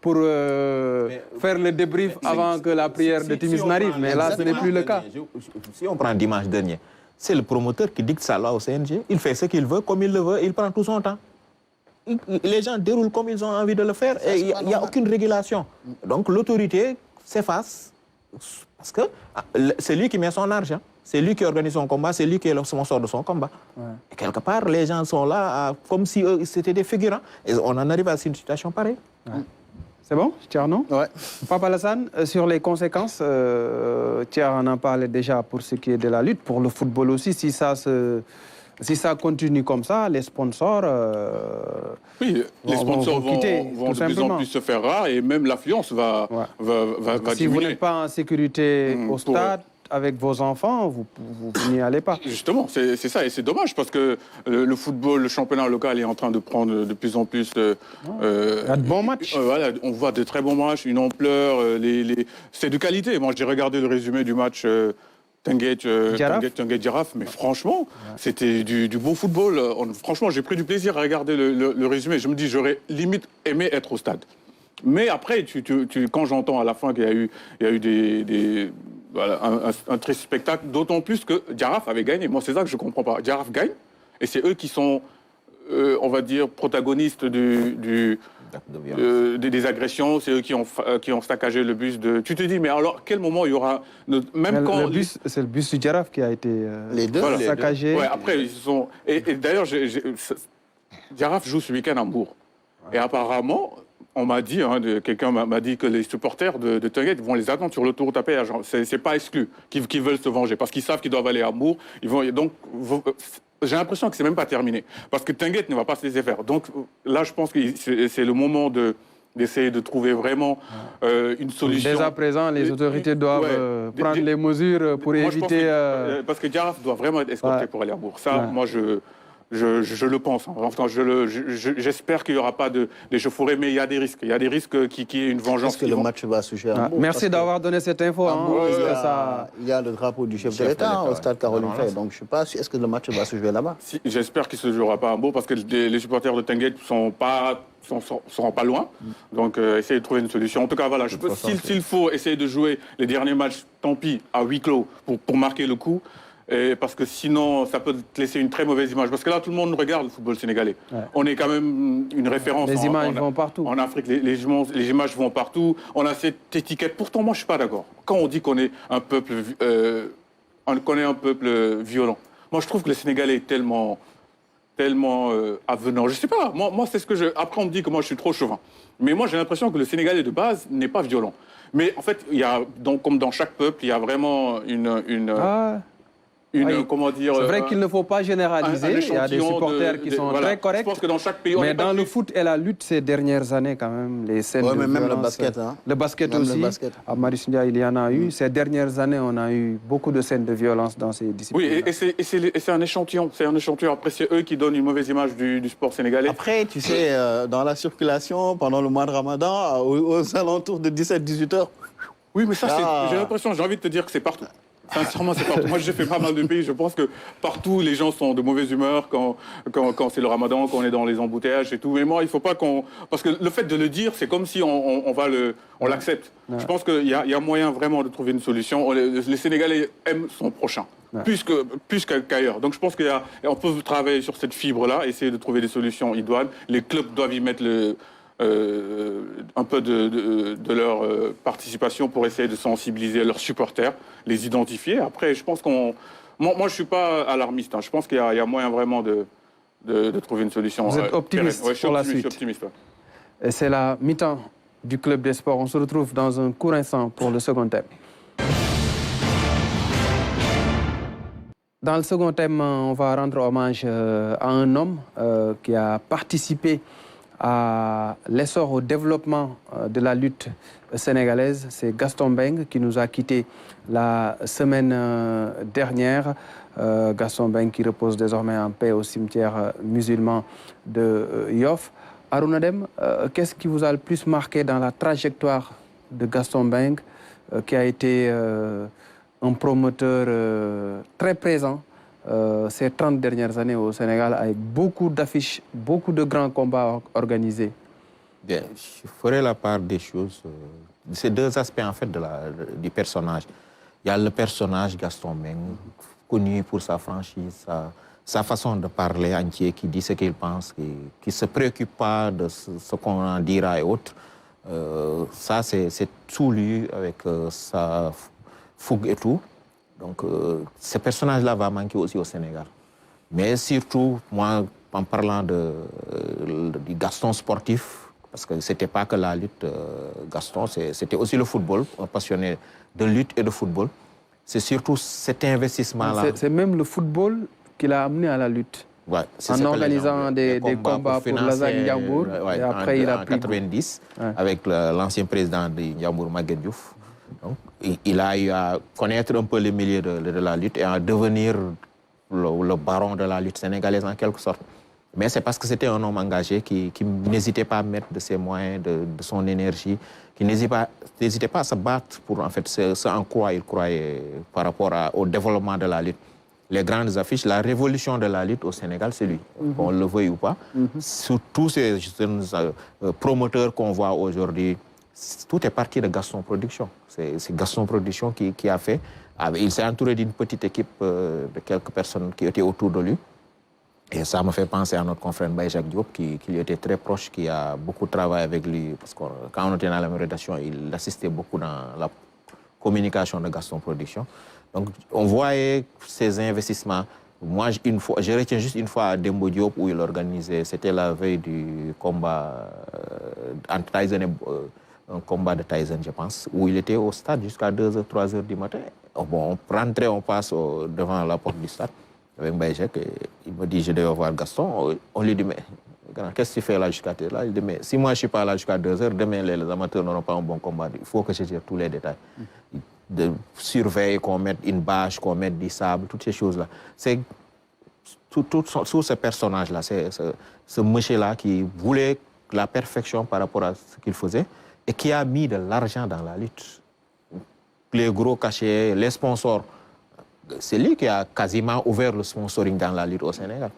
Speaker 1: pour faire le débrief avant que la prière de Timis n'arrive. Mais là, ce n'est plus le cas.
Speaker 2: Si on prend dimanche dernier, c'est le promoteur qui dicte sa loi au CNG. Il fait ce qu'il veut, comme il le veut, il prend tout son temps. Les gens déroulent comme ils ont envie de le faire et il n'y a aucune régulation. Donc l'autorité s'efface parce que c'est lui qui met son argent, c'est lui qui organise son combat, c'est lui qui est le sponsor de son combat. Ouais. Et quelque part, les gens sont là comme si c'était des figurants. Et on en arrive à une situation pareille.
Speaker 1: Ouais. C'est bon, Thierno?
Speaker 3: Ouais.
Speaker 1: Papa Alassane, sur les conséquences, Thierno en a parlé déjà pour ce qui est de la lutte, pour le football aussi, si ça continue comme ça, les sponsors
Speaker 4: oui, les sponsors vont de plus en plus se faire rares et même l'affluence va diminuer.
Speaker 1: Si vous n'êtes pas en sécurité au stade, avec vos enfants, vous n'y allez pas.
Speaker 4: Justement, c'est ça. Et c'est dommage parce que le football, le championnat local est en train de prendre de plus en plus...
Speaker 1: il y a de bons matchs.
Speaker 4: Voilà, on voit de très bons matchs, une ampleur. C'est de qualité. Moi, j'ai regardé le résumé du match Tenguet Giraffe, mais franchement, c'était du beau football. Franchement, j'ai pris du plaisir à regarder le résumé. Je me dis, j'aurais limite aimé être au stade. Mais après, quand j'entends à la fin qu'il y a eu voilà, un triste spectacle, d'autant plus que Giraffe avait gagné. Moi, c'est ça que je ne comprends pas. Giraffe gagne, et c'est eux qui sont, on va dire, protagonistes des agressions. C'est eux qui ont saccagé le bus de... Tu te dis, mais alors, quel moment il y aura...
Speaker 1: C'est le bus du Giraffe qui a été saccagé.
Speaker 4: Ouais, après, ils sont... Et d'ailleurs, Giraffe joue ce week-end à Hambourg. Ouais. Et apparemment... On m'a dit, quelqu'un m'a dit que les supporters de Tenguet vont les attendre sur l'autoroute à péage. C'est pas exclu qu'ils veulent se venger parce qu'ils savent qu'ils doivent aller à Hambourg. Donc, j'ai l'impression que c'est même pas terminé parce que Tenguet ne va pas se laisser faire. Donc là, je pense que c'est le moment d'essayer de trouver vraiment une solution.
Speaker 1: Dès à présent, les autorités doivent prendre les mesures pour éviter...
Speaker 4: parce que Giraffe doit vraiment être escorté pour aller à Hambourg. Ça, moi, je le pense. Enfin, j'espère qu'il n'y aura pas d'échauffourée, mais il y a des risques. Il y a des risques qu'il y ait une vengeance.
Speaker 3: Est-ce que le match va se jouer à Hambourg?
Speaker 1: Merci d'avoir donné cette info.
Speaker 3: Il y a le drapeau du chef de l'État au stade Caroline Faye. Donc, je ne sais pas, est-ce que le match va se jouer là-bas?
Speaker 4: J'espère qu'il ne se jouera pas à Hambourg parce que les supporters de Tenguet ne seront pas loin. Donc, essayez de trouver une solution. En tout cas, voilà, s'il faut essayer de jouer les derniers matchs, tant pis, à huis clos pour marquer le coup. Parce que sinon, ça peut te laisser une très mauvaise image. Parce que là, tout le monde regarde le football sénégalais. Ouais. On est quand même une référence.
Speaker 1: Les images vont partout.
Speaker 4: En Afrique, les images vont partout. On a cette étiquette. Pourtant, moi, je ne suis pas d'accord. Quand on dit qu'on est un peuple, violent, moi, je trouve que le Sénégalais est tellement avenant. Je ne sais pas. Moi, c'est ce que je... Après, on me dit que moi, je suis trop chauvin. Mais moi, j'ai l'impression que le Sénégalais, de base, n'est pas violent. Mais en fait, il y a, comme dans chaque peuple, il y a vraiment comment dire,
Speaker 1: c'est vrai qu'il ne faut pas généraliser. Il y a des supporters qui sont très corrects.
Speaker 4: Je pense que dans chaque pays,
Speaker 1: mais dans le foot et la lutte ces dernières années, quand même, les scènes de
Speaker 3: même
Speaker 1: violence,
Speaker 3: le basket.
Speaker 1: Le basket même aussi. Le basket. À Marishindia, il y en a eu. Ces dernières années, on a eu beaucoup de scènes de violence dans ces disciplines.
Speaker 4: Oui, et c'est un échantillon. C'est un échantillon. Après, c'est eux qui donnent une mauvaise image du sport sénégalais.
Speaker 3: Après, tu sais, dans la circulation, pendant le mois de Ramadan, aux alentours de 17-18 heures.
Speaker 4: Oui, mais ça, j'ai l'impression, j'ai envie de te dire que c'est partout. Sincèrement, c'est partout. Moi, j'ai fait pas mal de pays. Je pense que partout, les gens sont de mauvaise humeur quand c'est le Ramadan, quand on est dans les embouteillages et tout. Mais moi, il faut pas qu'on... Parce que le fait de le dire, c'est comme si on l'accepte. Ouais. Je pense qu'il y a moyen vraiment de trouver une solution. Les Sénégalais aiment son prochain, plus qu'ailleurs. Donc, je pense qu'on peut travailler sur cette fibre-là, essayer de trouver des solutions idoines. Les clubs doivent y mettre un peu de leur participation pour essayer de sensibiliser leurs supporters, les identifier. Après, je pense qu'on... Moi, je ne suis pas alarmiste. Je pense qu'il y a moyen vraiment de trouver une solution.
Speaker 1: Vous êtes optimiste pour la suite.
Speaker 4: Je suis optimiste.
Speaker 1: Et c'est la mi-temps du Club des Sports. On se retrouve dans un court instant pour le second thème. Dans le second thème, on va rendre hommage à un homme qui a participé à l'essor, au développement de la lutte sénégalaise. C'est Gaston Mbengue qui nous a quittés la semaine dernière. Gaston Mbengue qui repose désormais en paix au cimetière musulman de Yoff. Arouna Deme, qu'est-ce qui vous a le plus marqué dans la trajectoire de Gaston Mbengue, qui a été un promoteur très présent ces 30 dernières années au Sénégal, avec beaucoup d'affiches, beaucoup de grands combats organisés?
Speaker 2: Bien, je ferai la part des choses. C'est deux aspects en fait du personnage. Il y a le personnage Gaston Mbengue, connu pour sa franchise, sa façon de parler entier, qui dit ce qu'il pense, qui ne se préoccupe pas de ce qu'on en dira et autres. Ça, c'est tout lui avec sa fougue et tout. Donc, ce personnage-là va manquer aussi au Sénégal. Mais surtout, moi, en parlant du Gaston sportif, parce que ce n'était pas que la lutte, Gaston, c'était aussi le football, un passionné de lutte et de football. C'est surtout cet investissement-là.
Speaker 1: C'est même le football qui l'a amené à la lutte.
Speaker 2: Ouais,
Speaker 1: en organisant des combats pour Lazare Ndiambour.
Speaker 2: Ouais, et après, il a pris 1990, avec l'ancien président de Ndiambour, Maguette Diouf. Donc, il a eu à connaître un peu les milieux de la lutte et à devenir le baron de la lutte sénégalaise en quelque sorte. Mais c'est parce que c'était un homme engagé qui n'hésitait pas à mettre de ses moyens, de son énergie, qui n'hésitait pas à se battre pour en fait ce en quoi il croyait par rapport au développement de la lutte. Les grandes affiches, la révolution de la lutte au Sénégal, c'est lui, qu'on le veuille ou pas. Sur tous ces jeunes promoteurs qu'on voit aujourd'hui, tout est parti de Gaston Production. C'est Gaston Production qui a fait. Il s'est entouré d'une petite équipe de quelques personnes qui étaient autour de lui. Et ça me fait penser à notre confrère Baye-Jacques Diop, qui lui était très proche, qui a beaucoup travaillé avec lui. Parce que quand on était dans la même rédaction, il assistait beaucoup dans la communication de Gaston Production. Donc, on voyait ces investissements. Moi, je retiens juste une fois à Dembo Diop où il organisait, c'était la veille du combat entre Tyson et un combat de Tyson, je pense, où il était au stade jusqu'à 2h, 3h du matin. Bon, on rentrait, on passe devant la porte du stade avec Baye-Jacques. Il me dit, je devais voir Gaston. On lui dit, mais qu'est-ce que tu fais là jusqu'à 2h? Il dit, mais si moi je ne suis pas là jusqu'à 2h, demain les amateurs n'auront pas un bon combat. Il faut que je gère tous les détails. De surveiller, qu'on mette une bâche, qu'on mette du sable, toutes ces choses-là. C'est tout ce personnage-là, c'est ce monsieur-là qui voulait la perfection par rapport à ce qu'il faisait et qui a mis de l'argent dans la lutte. Les gros cachets, les sponsors, c'est lui qui a quasiment ouvert le sponsoring dans la lutte au Sénégal.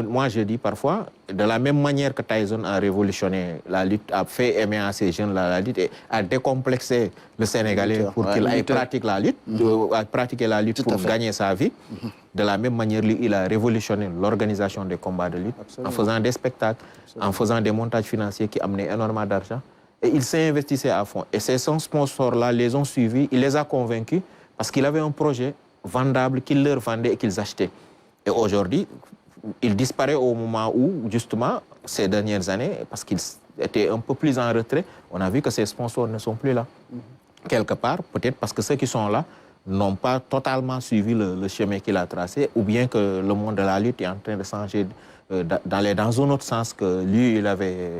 Speaker 2: Moi, je dis parfois, de la même manière que Tyson a révolutionné la lutte, a fait aimer à ces jeunes la lutte et a décomplexé le Sénégalais pour qu'il aille pratiquer la lutte, pratiquer la lutte pour gagner sa vie. De la même manière, lui, il a révolutionné l'organisation des combats de lutte en faisant des spectacles, en faisant des montages financiers qui amenaient énormément d'argent. Et il s'est investi à fond. Et ces sponsors-là les ont suivis, il les a convaincus parce qu'il avait un projet vendable qu'il leur vendait et qu'ils achetaient. Et aujourd'hui, il disparaît au moment où, justement, ces dernières années, parce qu'il était un peu plus en retrait, on a vu que ces sponsors ne sont plus là. Quelque part, peut-être parce que ceux qui sont là n'ont pas totalement suivi le chemin qu'il a tracé, ou bien que le monde de la lutte est en train de changer dans un autre sens que lui, il avait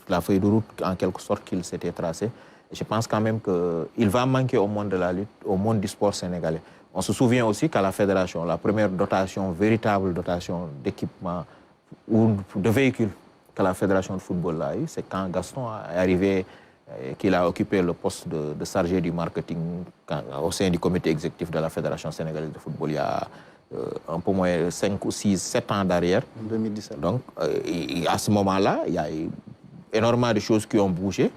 Speaker 2: la feuille de route, en quelque sorte, qu'il s'était tracé. Je pense quand même qu'il va manquer au monde de la lutte, au monde du sport sénégalais. On se souvient aussi qu'à la fédération, la première dotation, véritable dotation d'équipement ou de véhicules que la fédération de football a eu, c'est quand Gaston est arrivé, qu'il a occupé le poste de chargé du marketing au sein du comité exécutif de la fédération sénégalaise de football il y a un peu moins 5 ou 6, 7 ans d'arrière.
Speaker 3: En 2017.
Speaker 2: Donc, à ce moment-là, il y a eu énormément de choses qui ont bougé.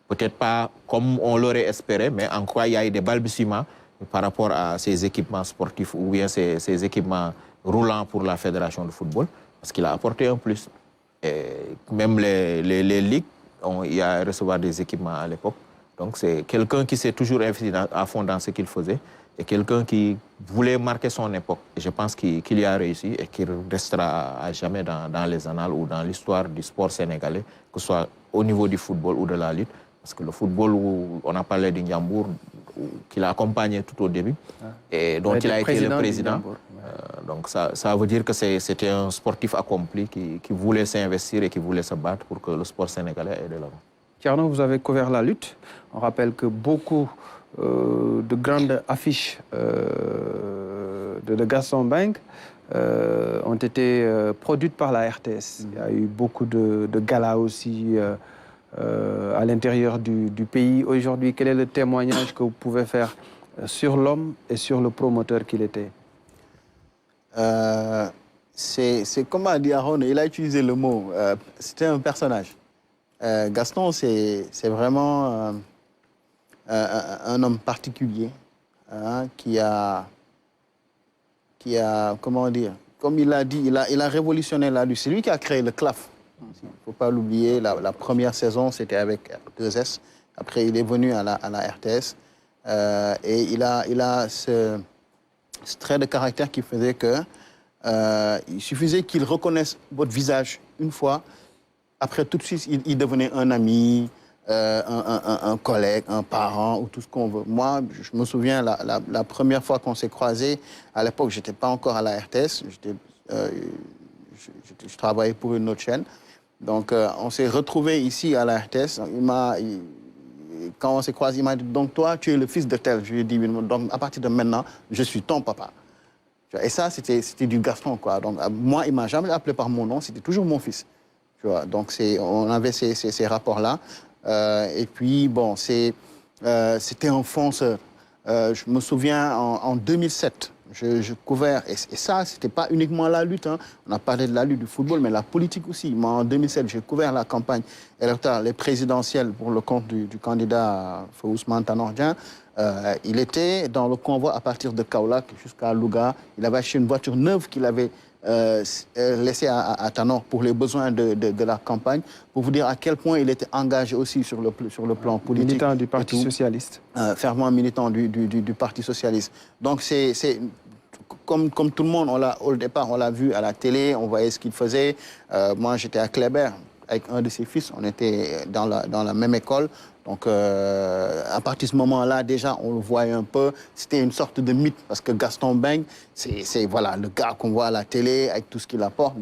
Speaker 2: Peut-être pas comme on l'aurait espéré, mais en quoi il y a eu des balbutiements par rapport à ces équipements sportifs ou bien ces équipements roulants pour la fédération de football, parce qu'il a apporté un plus. Et même les ligues, il y a à recevoir des équipements à l'époque. Donc c'est quelqu'un qui s'est toujours investi à fond dans ce qu'il faisait et quelqu'un qui voulait marquer son époque. Et je pense qu'il y a réussi et qu'il restera à jamais dans les annales ou dans l'histoire du sport sénégalais, que ce soit au niveau du football ou de la lutte. Parce que le football, où on a parlé d'Indiambour, qu'il a accompagné tout au début, et dont il a été le président. Donc ça veut dire que c'était un sportif accompli qui voulait s'investir et qui voulait se battre pour que le sport sénégalais aille de l'avant.
Speaker 1: Thierno, vous avez couvert la lutte. On rappelle que beaucoup de grandes affiches de Gaston Mbengue ont été produites par la RTS. Il y a eu beaucoup de galas aussi à l'intérieur du pays. Aujourd'hui, quel est le témoignage que vous pouvez faire sur l'homme et sur le promoteur qu'il était?
Speaker 3: C'est comme a dit Aaron, il a utilisé le mot, c'était un personnage. Gaston, c'est vraiment un homme particulier qui a, comment dire, comme il l'a dit, il a révolutionné la lutte. C'est lui qui a créé le CLAF. Il ne faut pas l'oublier, la première saison, c'était avec 2S. Après, il est venu à la RTS. Et il a ce trait de caractère qui faisait que il suffisait qu'il reconnaisse votre visage une fois. Après, tout de suite, il devenait un ami, un collègue, un parent ou tout ce qu'on veut. Moi, je me souviens, la première fois qu'on s'est croisés, à l'époque, je n'étais pas encore à la RTS. Je travaillais pour une autre chaîne. Donc, on s'est retrouvés ici à la RTS. Quand on s'est croisés, il m'a dit, donc toi, tu es le fils de tel. Je lui ai dit, donc à partir de maintenant, je suis ton papa. Tu vois, et ça, c'était du Gaston, quoi. Donc, moi, il ne m'a jamais appelé par mon nom, c'était toujours mon fils. Tu vois, donc, on avait ces rapports-là. Et puis, bon, c'était un fonceur. Je me souviens, en 2007, je couvrais, et ça, ce n'était pas uniquement la lutte. Hein. On a parlé de la lutte du football, mais la politique aussi. Moi, en 2007, j'ai couvert la campagne électorale, les présidentielles pour le compte du candidat Ousmane Tanor Dieng. Il était dans le convoi à partir de Kaolack jusqu'à Louga. Il avait acheté une voiture neuve qu'il avait laissée à Tanor pour les besoins de la campagne, pour vous dire à quel point il était engagé aussi sur le plan politique.
Speaker 1: Militant du Parti socialiste.
Speaker 3: Fervent militant du Parti socialiste. Donc, comme tout le monde, au départ, on l'a vu à la télé, on voyait ce qu'il faisait. Moi, j'étais à Kléber avec un de ses fils, on était dans la même école. Donc, à partir de ce moment-là, déjà, on le voyait un peu. C'était une sorte de mythe, parce que Gaston Mbengue, c'est voilà, le gars qu'on voit à la télé, avec tout ce qu'il apporte.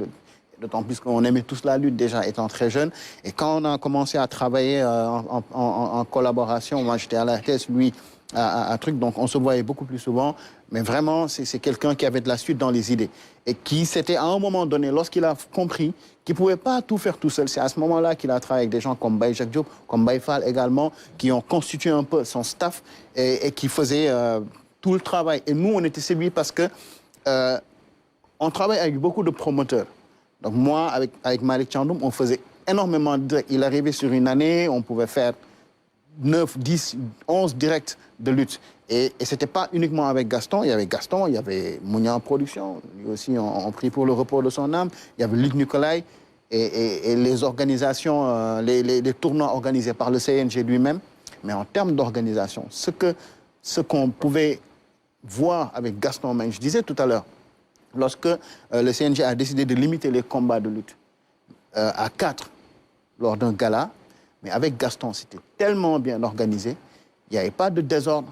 Speaker 3: D'autant plus qu'on aimait tous la lutte, déjà, étant très jeune. Et quand on a commencé à travailler en collaboration, moi, j'étais à la RTS, lui, à truc, donc on se voyait beaucoup plus souvent. Mais vraiment, c'est quelqu'un qui avait de la suite dans les idées. Et qui s'était, à un moment donné, lorsqu'il a compris qu'il ne pouvait pas tout faire tout seul, c'est à ce moment-là qu'il a travaillé avec des gens comme Baye Jacques Diop, comme Baye Fall également, qui ont constitué un peu son staff et qui faisaient tout le travail. Et nous, on était séduits parce que on travaille avec beaucoup de promoteurs. Donc moi, avec Malik Tchandoum, on faisait énormément de directs. Il arrivait sur une année, on pouvait faire 9, 10, 11 directs de lutte. Et ce n'était pas uniquement avec Gaston, il y avait Mounia en production, lui aussi on prie pour le repos de son âme, il y avait Luc Nicolai et les organisations, les tournois organisés par le CNG lui-même. Mais en termes d'organisation, ce qu'on pouvait voir avec Gaston Mbengue, je disais tout à l'heure, lorsque le CNG a décidé de limiter les combats de lutte à 4 lors d'un gala, mais avec Gaston, c'était tellement bien organisé, il n'y avait pas de désordre,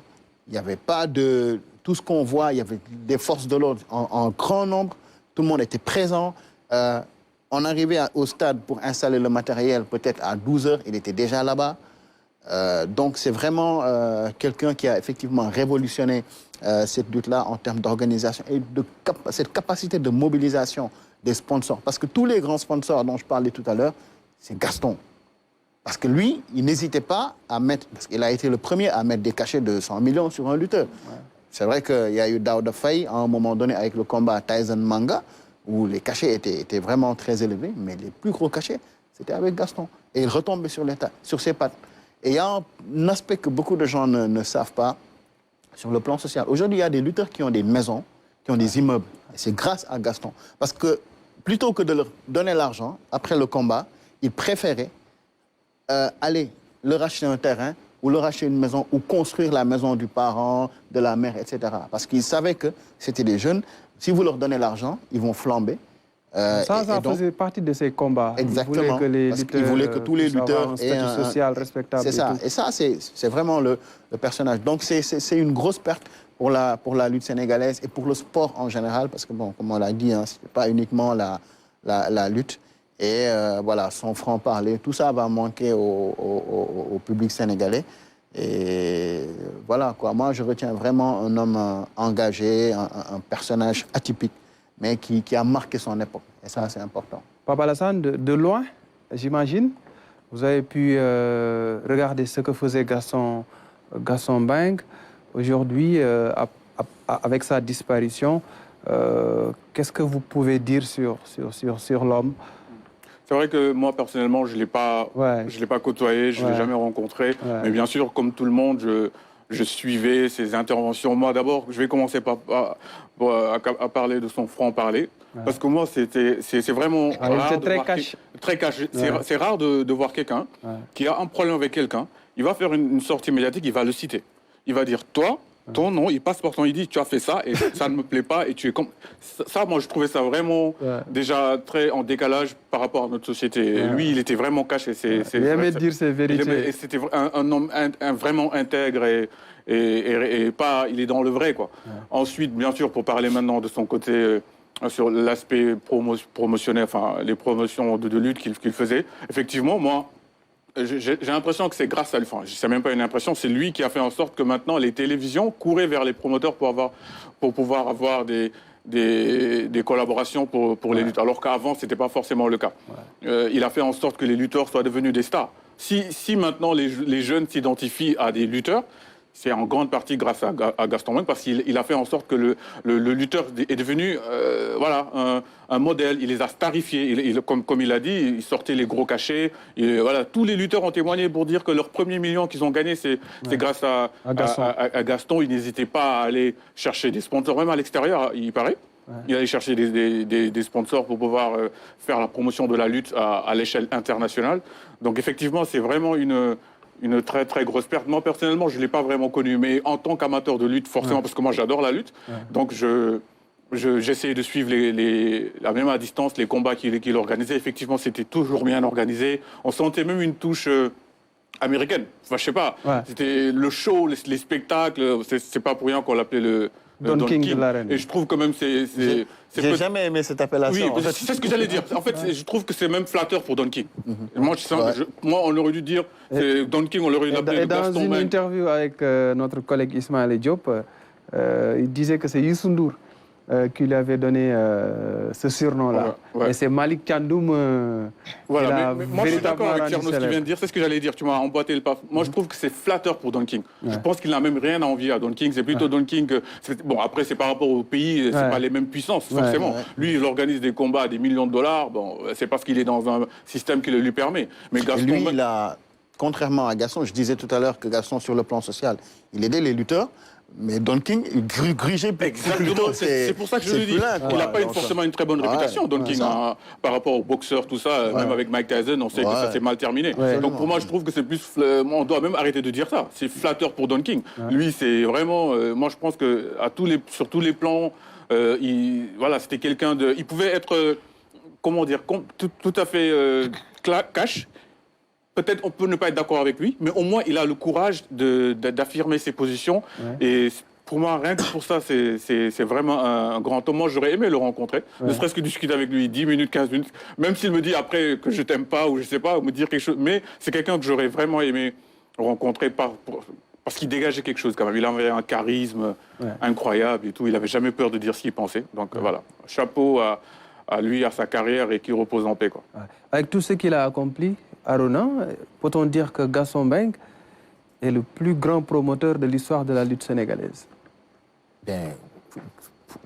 Speaker 3: il n'y avait pas de... Tout ce qu'on voit, il y avait des forces de l'ordre en grand nombre, tout le monde était présent. On arrivait au stade pour installer le matériel, peut-être à 12 h, il était déjà là-bas. Donc c'est vraiment quelqu'un qui a effectivement révolutionné cette lutte-là en termes d'organisation et cette capacité de mobilisation des sponsors. Parce que tous les grands sponsors dont je parlais tout à l'heure, c'est Gaston. Parce que lui, il n'hésitait pas à mettre... Parce qu'il a été le premier à mettre des cachets de 100 millions sur un lutteur. Ouais. C'est vrai qu'il y a eu Daouda Faye à un moment donné avec le combat Tyson-Manga, où les cachets étaient vraiment très élevés, mais les plus gros cachets, c'était avec Gaston. Et il retombait sur ses pattes. Et il y a un aspect que beaucoup de gens ne savent pas sur le plan social. Aujourd'hui, il y a des lutteurs qui ont des maisons, qui ont des immeubles. Et c'est grâce à Gaston. Parce que plutôt que de leur donner l'argent, après le combat, ils préféraient aller leur acheter un terrain ou leur acheter une maison ou construire la maison du parent, de la mère, etc. Parce qu'ils savaient que c'était des jeunes. Si vous leur donnez l'argent, ils vont flamber.
Speaker 1: Ça faisait partie de ces combats.
Speaker 3: Exactement.
Speaker 1: Ils
Speaker 3: voulaient que tous les lutteurs
Speaker 1: aient un statut social respectable.
Speaker 3: C'est ça. Et ça, c'est vraiment le personnage. Donc, c'est une grosse perte pour la lutte sénégalaise et pour le sport en général. Parce que, bon, comme on l'a dit, hein, ce n'est pas uniquement la lutte. Et voilà, son franc-parler, tout ça va manquer au public sénégalais. Et voilà, quoi. Moi, je retiens vraiment un homme engagé, un personnage atypique, mais qui a marqué son époque. Et ça, c'est important.
Speaker 1: Papa Alassane, de loin, j'imagine, vous avez pu regarder ce que faisait Gaston Mbengue. Aujourd'hui, avec sa disparition, qu'est-ce que vous pouvez dire sur l'homme?
Speaker 4: C'est vrai que moi, personnellement, je ne l'ai pas côtoyé, je ne l'ai jamais rencontré. Ouais. Mais bien sûr, comme tout le monde, je suivais ses interventions. Moi, d'abord, je vais commencer à parler de son franc-parler. Ouais. Parce que moi, c'est vraiment rare.
Speaker 1: C'est très cash.
Speaker 4: Très cash. Ouais. C'est rare de voir quelqu'un qui a un problème avec quelqu'un. Il va faire une sortie médiatique, il va le citer. Il va dire, toi, ton nom, il passe par ton, il dit, tu as fait ça et ça ne me plaît pas et tu es comme... Ça, moi, je trouvais ça vraiment déjà très en décalage par rapport à notre société. Ouais. Lui, il était vraiment caché.
Speaker 1: Il aimait dire ses vérités.
Speaker 4: C'était un homme vraiment intègre et pas... Il est dans le vrai, quoi. Ouais. Ensuite, bien sûr, pour parler maintenant de son côté... sur l'aspect promotionnel, enfin, les promotions de lutte qu'il faisait, effectivement, moi... J'ai l'impression que c'est grâce à lui, enfin, c'est même pas une impression, c'est lui qui a fait en sorte que maintenant les télévisions couraient vers les promoteurs pour pouvoir avoir des des collaborations pour les luttes, alors qu'avant, ce n'était pas forcément le cas. Il a fait en sorte que les lutteurs soient devenus des stars. Si maintenant les jeunes s'identifient à des lutteurs, c'est en grande partie grâce à Gaston Meng, parce qu'il a fait en sorte que le lutteur est devenu un modèle. Il les a starifiés. Comme il a dit, il sortait les gros cachets. Tous les lutteurs ont témoigné pour dire que leur premier million qu'ils ont gagné, c'est grâce à Gaston. Ils n'hésitaient pas à aller chercher des sponsors, même à l'extérieur, il paraît. Il allait chercher des sponsors pour pouvoir faire la promotion de la lutte à l'échelle internationale. Donc effectivement, c'est vraiment une très très grosse perte. Moi personnellement, je ne l'ai pas vraiment connu, mais en tant qu'amateur de lutte, forcément, parce que moi j'adore la lutte, donc j'essayais de suivre même à distance les combats qu'il organisait. Effectivement, c'était toujours bien organisé. On sentait même une touche américaine. Enfin, je sais pas. C'était le show, les spectacles. C'est pas pour rien qu'on l'appelait le
Speaker 1: Don King de l'arène.
Speaker 4: Et je trouve quand même
Speaker 3: J'ai jamais aimé cette appellation.
Speaker 4: Oui, c'est ce que j'allais dire. En fait, je trouve que c'est même flatteur pour Don King. Moi, on aurait dû dire Don King, on l'aurait dû appeler Gaston Meng.
Speaker 1: Dans une interview avec notre collègue Ismaël Diop, il disait que c'est Youssou Ndour qui lui avait donné ce surnom-là. Et c'est Malik Thiandoum
Speaker 4: mais moi, je suis d'accord avec Tierno, ce qu'il vient de dire. C'est ce que j'allais dire. Tu m'as emboîté le pas. Moi, je trouve que c'est flatteur pour Don King. Je pense qu'il n'a même rien à envier à Don King. C'est plutôt Don King. Bon, après, c'est par rapport au pays, c'est pas les mêmes puissances, forcément. Lui, il organise des combats à des millions de dollars. Bon, c'est parce qu'il est dans un système qui le lui permet. Mais Gaston,
Speaker 3: lui, il a, contrairement à Gaston, je disais tout à l'heure que Gaston, sur le plan social, il aidait les lutteurs. Mais Don King, il grugeait plutôt.
Speaker 4: C'est pour ça que je le dis. Il n'a pas forcément une très bonne réputation, Don King, par rapport aux boxeurs, tout ça. Même avec Mike Tyson, on sait que ça s'est mal terminé. Donc pour moi, je trouve que c'est plus... On doit même arrêter de dire ça. C'est flatteur pour Don King. Lui, c'est vraiment... moi, je pense que sur tous les plans, c'était quelqu'un de... Il pouvait être, comment dire, tout à fait cash. Peut-être on peut ne pas être d'accord avec lui, mais au moins il a le courage d'affirmer ses positions. Et pour moi, rien que pour ça, c'est vraiment un grand homme. Moi, j'aurais aimé le rencontrer, ne serait-ce que discuter avec lui 10 minutes, 15 minutes, même s'il me dit après que je t'aime pas ou je sais pas, ou me dire quelque chose. Mais c'est quelqu'un que j'aurais vraiment aimé rencontrer parce qu'il dégageait quelque chose quand même. Il avait un charisme incroyable et tout. Il n'avait jamais peur de dire ce qu'il pensait. Donc voilà, chapeau à lui, à sa carrière et qu'il repose en paix, quoi.
Speaker 1: Avec tout ce qu'il a accompli, Arona, peut-on dire que Gaston Meng est le plus grand promoteur de l'histoire de la lutte sénégalaise?
Speaker 2: Bien,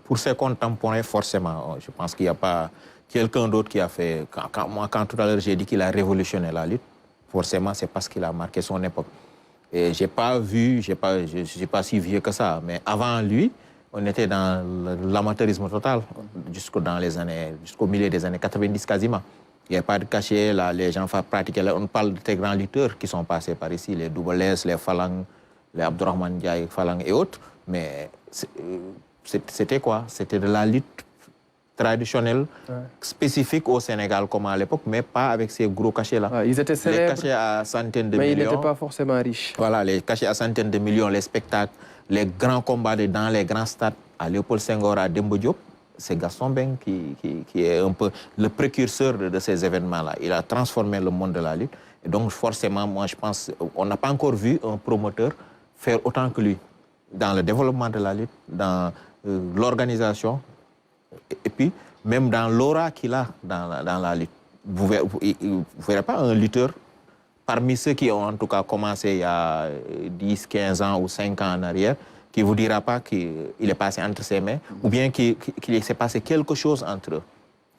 Speaker 2: pour ses contemporains, forcément, je pense qu'il n'y a pas quelqu'un d'autre qui a fait... Quand tout à l'heure j'ai dit qu'il a révolutionné la lutte, forcément c'est parce qu'il a marqué son époque. Et j'ai pas je suis pas si vieux que ça, mais avant lui, on était dans l'amateurisme total jusqu'au milieu des années 90 quasiment. Il n'y a pas de cachet, là, les gens pratiquaient. On parle de très grands lutteurs qui sont passés par ici, les Double S, les Falang, les Abdourahmane Ndiaye, Falang et autres. Mais c'était quoi? C'était de la lutte traditionnelle, spécifique au Sénégal comme à l'époque, mais pas avec ces gros cachets-là.
Speaker 1: Ils étaient célèbres,
Speaker 2: les cachets à centaines de
Speaker 1: mais
Speaker 2: millions.
Speaker 1: ils n'étaient pas forcément riches.
Speaker 2: Voilà, les cachets à centaines de millions, les spectacles, les grands combats dans les grands stades, à Léopold Senghor, à Demba Diop. C'est Gaston Meng qui est un peu le précurseur de ces événements-là. Il a transformé le monde de la lutte. Et donc, forcément, moi, je pense on n'a pas encore vu un promoteur faire autant que lui dans le développement de la lutte, dans l'organisation, et puis même dans l'aura qu'il a dans la lutte. Vous ne verrez pas un lutteur, parmi ceux qui ont en tout cas commencé il y a 10, 15 ans ou 5 ans en arrière, qui ne vous dira pas qu'il est passé entre ses mains, ou bien qu'il s'est passé quelque chose entre eux.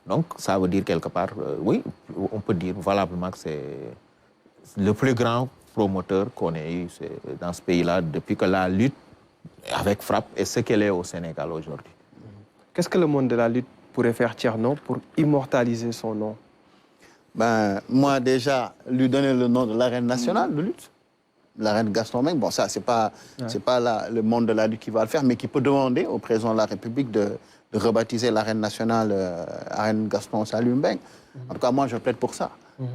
Speaker 2: Donc, ça veut dire quelque part, oui, on peut dire valablement que c'est le plus grand promoteur qu'on ait eu dans ce pays-là depuis que la lutte avec frappe est ce qu'elle est au Sénégal aujourd'hui.
Speaker 1: Qu'est-ce que le monde de la lutte pourrait faire, Tierno, pour immortaliser son nom?
Speaker 3: Moi, déjà, lui donner le nom de l'arène nationale de lutte. L'arène Gaston Meng, bon, ça, c'est pas le monde de la lutte qui va le faire, mais qui peut demander au président de la République de rebaptiser l'arène nationale arène Gaston Salut Meng. En tout cas, moi, je plaide pour ça.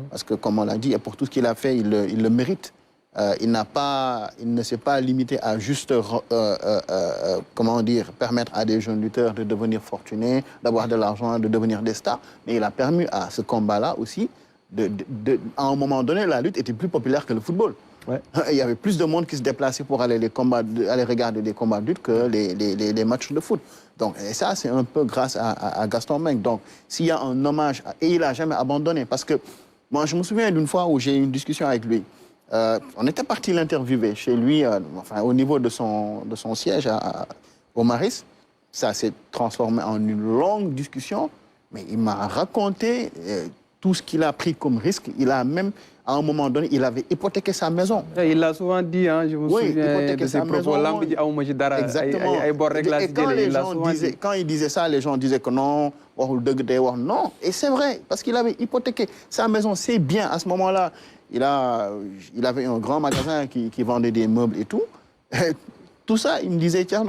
Speaker 3: Parce que, comme on l'a dit, pour tout ce qu'il a fait, il le mérite. Il ne s'est pas limité à juste, permettre à des jeunes lutteurs de devenir fortunés, d'avoir de l'argent, de devenir des stars. Mais il a permis à ce combat-là aussi, à un moment donné, la lutte était plus populaire que le football.
Speaker 1: Ouais.
Speaker 3: Il y avait plus de monde qui se déplaçait pour aller, aller regarder les combats de lutte que les matchs de foot. Donc, et ça, c'est un peu grâce à Gaston Mbengue. Donc, s'il y a un hommage, et il n'a jamais abandonné, parce que moi, je me souviens d'une fois où j'ai eu une discussion avec lui. On était parti l'interviewer chez lui, enfin, au niveau de son siège au Maris. Ça s'est transformé en une longue discussion, mais il m'a raconté tout ce qu'il a pris comme risque. Il a même, à un moment donné, il avait hypothéqué sa maison.
Speaker 1: Et il l'a souvent dit, hein, je me souviens de ses propos.
Speaker 3: Exactement. Et quand il disait ça, les gens disaient que non, non. Et c'est vrai, parce qu'il avait hypothéqué sa maison. C'est bien, à ce moment-là, il avait un grand magasin qui vendait des meubles et tout. Tout ça, il me disait, tiens,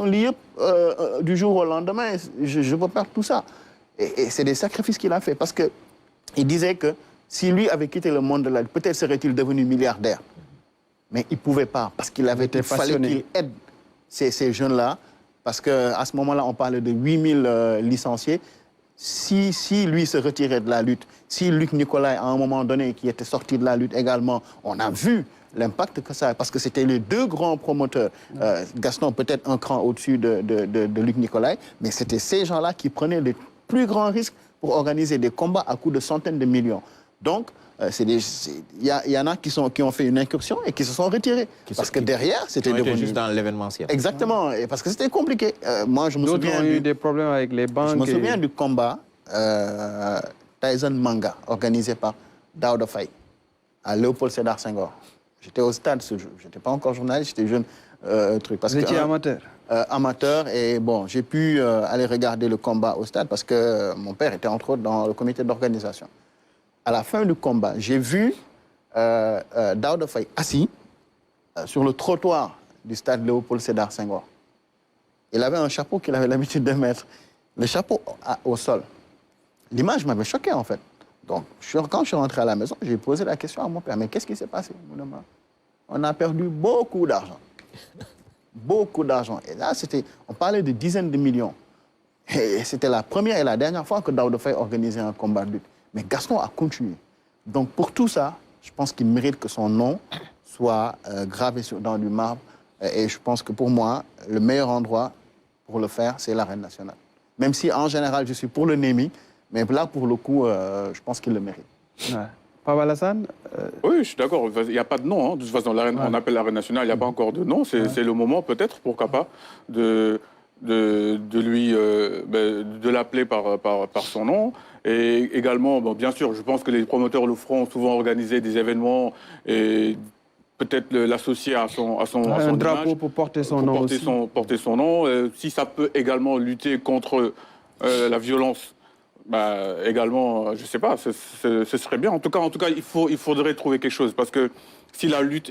Speaker 3: du jour au lendemain, je peux perdre tout ça. Et c'est des sacrifices qu'il a fait. Parce qu'il disait que si lui avait quitté le monde de la lutte, peut-être serait-il devenu milliardaire. Mais il ne pouvait pas, parce qu'il fallait qu'il aide ces jeunes-là. Parce qu'à ce moment-là, on parlait de 8000 licenciés. Si lui se retirait de la lutte, si Luc Nicolaï, à un moment donné, qui était sorti de la lutte également, on a vu l'impact que ça a, parce que c'était les deux grands promoteurs. Gaston peut-être un cran au-dessus de Luc Nicolaï, mais c'était ces gens-là qui prenaient les plus grands risques pour organiser des combats à coût de centaines de millions. Donc, il y en a qui ont fait une incursion et qui se sont retirés. Parce que derrière, c'était devenu...
Speaker 2: juste dans l'événementiel.
Speaker 3: Exactement, et parce que c'était compliqué. Moi, je me souviens...
Speaker 1: D'autres ont eu des problèmes avec les banques.
Speaker 3: Je me souviens du combat Tyson Manga, organisé par Daouda Faye, à Léopold Sédar Senghor. J'étais au stade ce jour. Je n'étais pas encore journaliste, j'étais jeune.
Speaker 1: Vous étiez amateur?
Speaker 3: Amateur, et bon, j'ai pu aller regarder le combat au stade parce que mon père était entre autres dans le comité d'organisation. À la fin du combat, j'ai vu Daouda Faye assis sur le trottoir du stade Léopold Sédar Senghor. Il avait un chapeau qu'il avait l'habitude de mettre. Le chapeau au sol. L'image m'avait choqué en fait. Donc, quand je suis rentré à la maison, j'ai posé la question à mon père, mais qu'est-ce qui s'est passé? On a perdu beaucoup d'argent. Beaucoup d'argent. Et là, on parlait de dizaines de millions. Et c'était la première et la dernière fois que Daouda Faye organisait un combat de lutte. Mais Gaston a continué. Donc, pour tout ça, je pense qu'il mérite que son nom soit gravé dans du marbre. Et je pense que pour moi, le meilleur endroit pour le faire, c'est l'Arène nationale. Même si, en général, je suis pour le naming, mais là, pour le coup, je pense qu'il le mérite.
Speaker 1: Ouais. Pape Alassane
Speaker 4: Oui, je suis d'accord. Il n'y a pas de nom. Hein. De toute façon, on appelle l'Arène nationale, il n'y a pas encore de nom. C'est le moment, peut-être, pourquoi pas, de l'appeler par son nom. Et également, bon, bien sûr, je pense que les promoteurs le feront souvent organiser des événements et peut-être l'associer à son
Speaker 1: drapeau
Speaker 4: image,
Speaker 1: pour porter son nom.
Speaker 4: Porter son nom. Si ça peut également lutter contre la violence, également, je ne sais pas, ce serait bien. En tout cas, il faudrait trouver quelque chose. Parce que si la lutte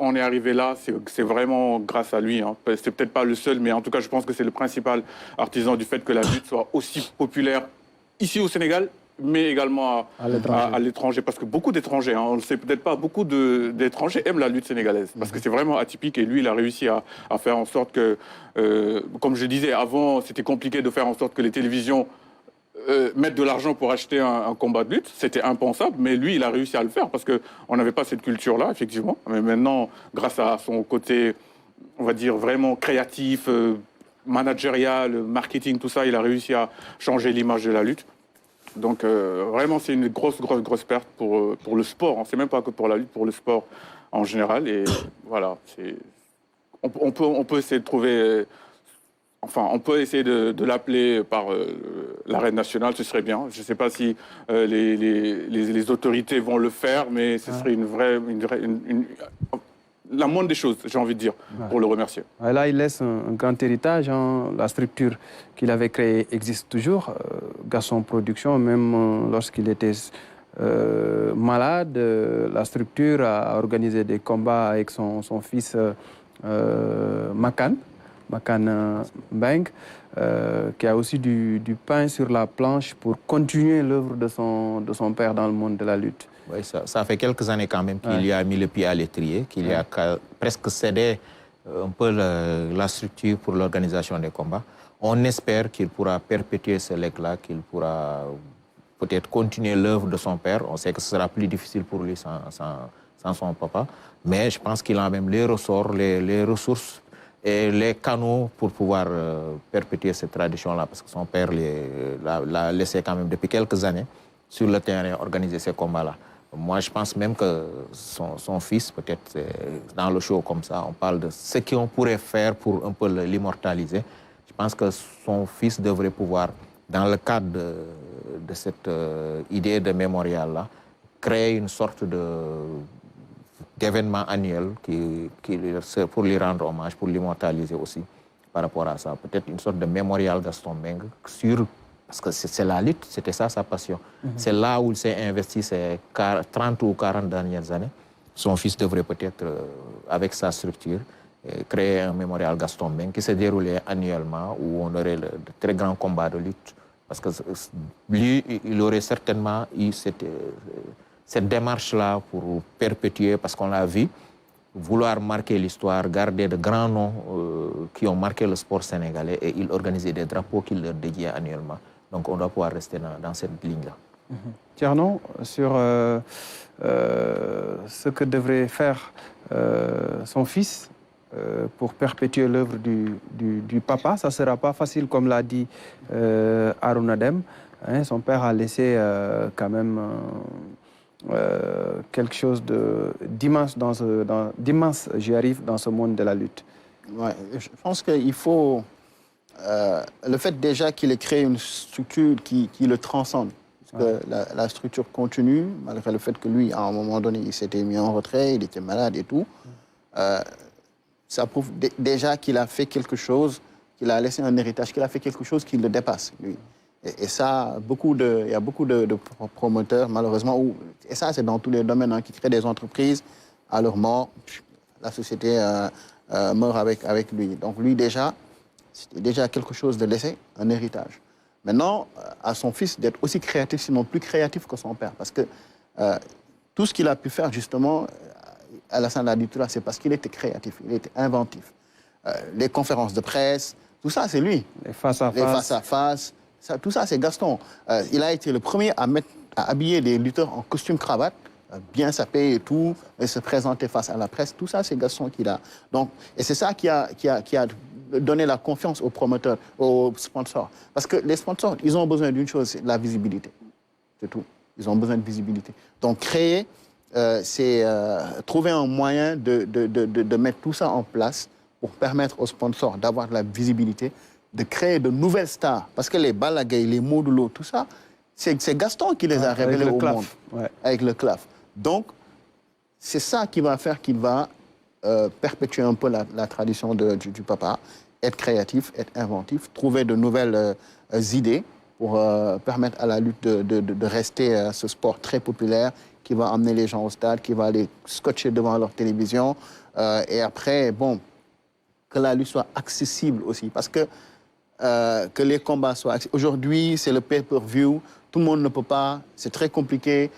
Speaker 4: on est arrivé là, c'est vraiment grâce à lui. Hein. C'est peut-être pas le seul, mais en tout cas, je pense que c'est le principal artisan du fait que la lutte soit aussi populaire ici au Sénégal, mais également à l'étranger. Parce que beaucoup d'étrangers, on ne le sait peut-être pas, beaucoup d'étrangers aiment la lutte sénégalaise. Parce que c'est vraiment atypique et lui, il a réussi à faire en sorte que, comme je disais, avant, c'était compliqué de faire en sorte que les télévisions mettre de l'argent pour acheter un combat de lutte, c'était impensable, mais lui, il a réussi à le faire parce qu'on n'avait pas cette culture-là, effectivement. Mais maintenant, grâce à son côté, on va dire, vraiment créatif, managérial, marketing, tout ça, il a réussi à changer l'image de la lutte. Donc, vraiment, c'est une grosse perte pour le sport. Hein. C'est même pas que pour la lutte, pour le sport en général. Et voilà, on peut essayer de trouver... Enfin, on peut essayer de l'appeler par l'Arène nationale, ce serait bien. Je ne sais pas si les autorités vont le faire, mais ce serait la moindre des choses, j'ai envie de dire, pour le remercier.
Speaker 1: Là, il laisse un grand héritage. Hein. La structure qu'il avait créée existe toujours. Gaston Production, même lorsqu'il était malade, la structure a organisé des combats avec son fils Makan Mbengue, qui a aussi du pain sur la planche pour continuer l'œuvre de son père dans le monde de la lutte.
Speaker 2: Oui, ça fait quelques années quand même qu'il y a mis le pied à l'étrier, qu'il y a presque cédé un peu la structure pour l'organisation des combats. On espère qu'il pourra perpétuer ce legs-là, qu'il pourra peut-être continuer l'œuvre de son père. On sait que ce sera plus difficile pour lui sans sans son papa. Mais je pense qu'il a même les ressorts, les ressources et les canaux pour pouvoir perpétuer cette tradition-là, parce que son père l'a laissé quand même depuis quelques années sur le terrain organiser ces combats-là. Moi, je pense même que son fils, peut-être dans le show comme ça, on parle de ce qu'on pourrait faire pour un peu l'immortaliser. Je pense que son fils devrait pouvoir, dans le cadre de cette idée de mémorial-là, créer une sorte d'événement annuel pour lui rendre hommage, pour l'immortaliser aussi par rapport à ça. Peut-être une sorte de mémorial Gaston Mbengue parce que c'est la lutte, c'était ça sa passion. C'est là où il s'est investi ces 30 ou 40 dernières années. Son fils devrait peut-être, avec sa structure, créer un mémorial Gaston Mbengue qui se déroulait annuellement, où on aurait de très grands combats de lutte. Parce que lui, il aurait certainement eu cette démarche-là pour perpétuer, parce qu'on l'a vu, vouloir marquer l'histoire, garder de grands noms qui ont marqué le sport sénégalais, et il organisait des drapeaux qu'il leur dédiait annuellement. Donc on doit pouvoir rester dans cette ligne-là.
Speaker 1: Thierno, sur ce que devrait faire son fils pour perpétuer l'œuvre du papa, ça ne sera pas facile, comme l'a dit Harouna Dème. Hein, son père a laissé quand même quelque chose d'immense j'y arrive, dans ce monde de la lutte.
Speaker 3: Ouais, je pense qu'il faut... le fait déjà qu'il ait créé une structure qui le transcende, parce que la structure continue, malgré le fait que lui, à un moment donné, il s'était mis en retrait, il était malade et tout, ça prouve déjà qu'il a fait quelque chose, qu'il a laissé un héritage, qu'il a fait quelque chose qui le dépasse, lui. Et ça, il y a beaucoup de promoteurs, malheureusement, et ça, c'est dans tous les domaines, qui créent des entreprises, à leur mort, la société meurt avec lui. Donc lui, déjà, c'était déjà quelque chose de laissé, un héritage. Maintenant, à son fils d'être aussi créatif, sinon plus créatif que son père. Parce que tout ce qu'il a pu faire, justement, Alassane l'a dit tout là, c'est parce qu'il était créatif, il était inventif. Les conférences de presse, tout ça, c'est lui.
Speaker 1: Les face-à-face.
Speaker 3: Tout ça, c'est Gaston. Il a été le premier à habiller des lutteurs en costume-cravate, bien sapé et tout, et se présenter face à la presse. Tout ça, c'est Gaston qui l'a. Donc, et c'est ça qui a donné la confiance aux promoteurs, aux sponsors. Parce que les sponsors, ils ont besoin d'une chose, c'est la visibilité. C'est tout. Ils ont besoin de visibilité. Donc, créer, c'est trouver un moyen de mettre tout ça en place pour permettre aux sponsors d'avoir de la visibilité, de créer de nouvelles stars. Parce que les Balla Gaye, les Modou, tout ça, c'est Gaston qui les a révélés au monde. Avec le CLAF. Donc, c'est ça qui va faire qu'il va perpétuer un peu la tradition du papa, être créatif, être inventif, trouver de nouvelles idées pour permettre à la lutte de rester ce sport très populaire qui va amener les gens au stade, qui va les scotcher devant leur télévision. Et après, bon, que la lutte soit accessible aussi. Parce que les combats soient accessibles. Aujourd'hui, c'est le pay-per-view. Tout le monde ne peut pas. C'est très compliqué.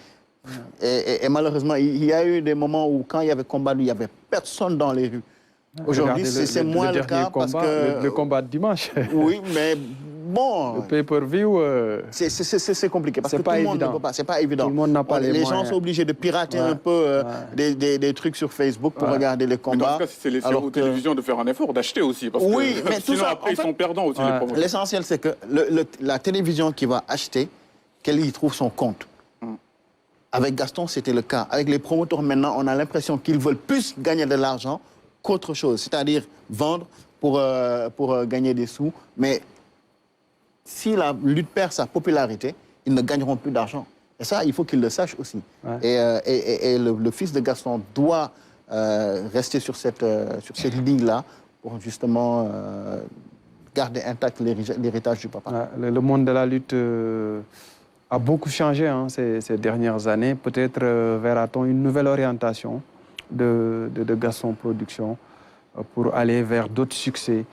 Speaker 3: Et malheureusement, il y a eu des moments où, quand il y avait combat, il n'y avait personne dans les rues. Aujourd'hui, c'est moins le cas parce que...
Speaker 1: Le combat de dimanche.
Speaker 3: Oui, mais bon...
Speaker 1: Le pay-per-view...
Speaker 3: C'est compliqué parce que tout le monde ne peut pas. C'est pas évident.
Speaker 1: Tout le monde n'a pas les moyens.
Speaker 3: gens sont obligés de pirater un peu des trucs sur Facebook pour regarder les combats.
Speaker 4: Mais dans ce cas, si c'est laissé aux télévisions de faire un effort, d'acheter aussi. Parce
Speaker 3: oui,
Speaker 4: que
Speaker 3: mais
Speaker 4: sinon,
Speaker 3: ça,
Speaker 4: après, ils sont perdants aussi, les promoteurs.
Speaker 3: L'essentiel, c'est que la télévision qui va acheter, qu'elle y trouve son compte. Avec Gaston, c'était le cas. Avec les promoteurs, maintenant, on a l'impression qu'ils veulent plus gagner de l'argent qu'autre chose. C'est-à-dire vendre pour gagner des sous. Mais si la lutte perd sa popularité, ils ne gagneront plus d'argent. Et ça, il faut qu'ils le sachent aussi. Et le fils de Gaston doit rester sur cette ligne-là pour justement garder intact l'héritage du papa.
Speaker 1: Le monde de la lutte... a beaucoup changé ces dernières années. Peut-être verra-t-on une nouvelle orientation de Gaston Production pour aller vers d'autres succès.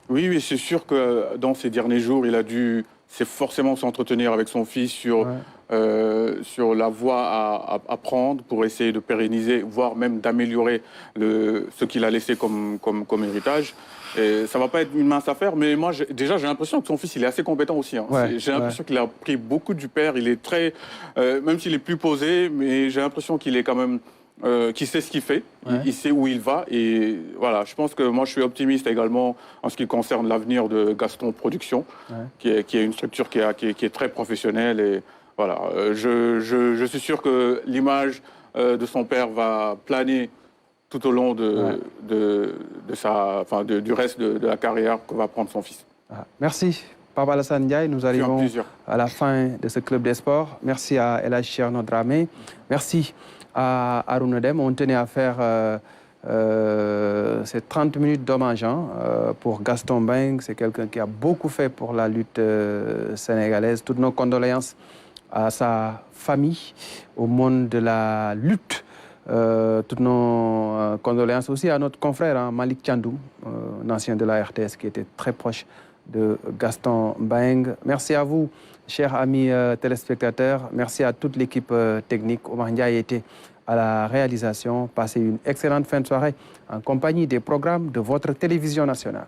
Speaker 4: Oui, c'est sûr que dans ces derniers jours, il a dû forcément s'entretenir avec son fils sur la voie à prendre pour essayer de pérenniser, voire même d'améliorer ce qu'il a laissé comme héritage. Et ça ne va pas être une mince affaire, mais moi, déjà, j'ai l'impression que son fils, il est assez compétent aussi. J'ai l'impression qu'il a pris beaucoup du père. Il est très... même s'il est plus posé, mais j'ai l'impression qu'il est quand même... qui sait ce qu'il fait,
Speaker 1: Ouais.
Speaker 4: il sait où il va. Et voilà, je pense que moi, je suis optimiste également en ce qui concerne l'avenir de Gaston Productions,
Speaker 1: Ouais.
Speaker 4: qui est une structure qui est très professionnelle. Et voilà, je suis sûr que l'image de son père va planer tout au long du reste de la carrière que va prendre son fils.
Speaker 1: Ah, merci, Pape Alassane Ndiaye. Nous arrivons
Speaker 4: plaisir.
Speaker 1: à la fin de ce club des sports. Merci à El Hadji Cherno Dramé. Merci à Arouna Deme. On tenait à faire ces 30 minutes d'hommage pour Gaston Mbengue. C'est quelqu'un qui a beaucoup fait pour la lutte sénégalaise. Toutes nos condoléances à sa famille, au monde de la lutte. Toutes nos condoléances aussi à notre confrère Malik Thiandoum, un ancien de la RTS qui était très proche de Gaston Mbengue. Merci à vous, chers amis téléspectateurs. Merci à toute l'équipe technique. Omar Ndiaye était à la réalisation. Passez une excellente fin de soirée en compagnie des programmes de votre télévision nationale.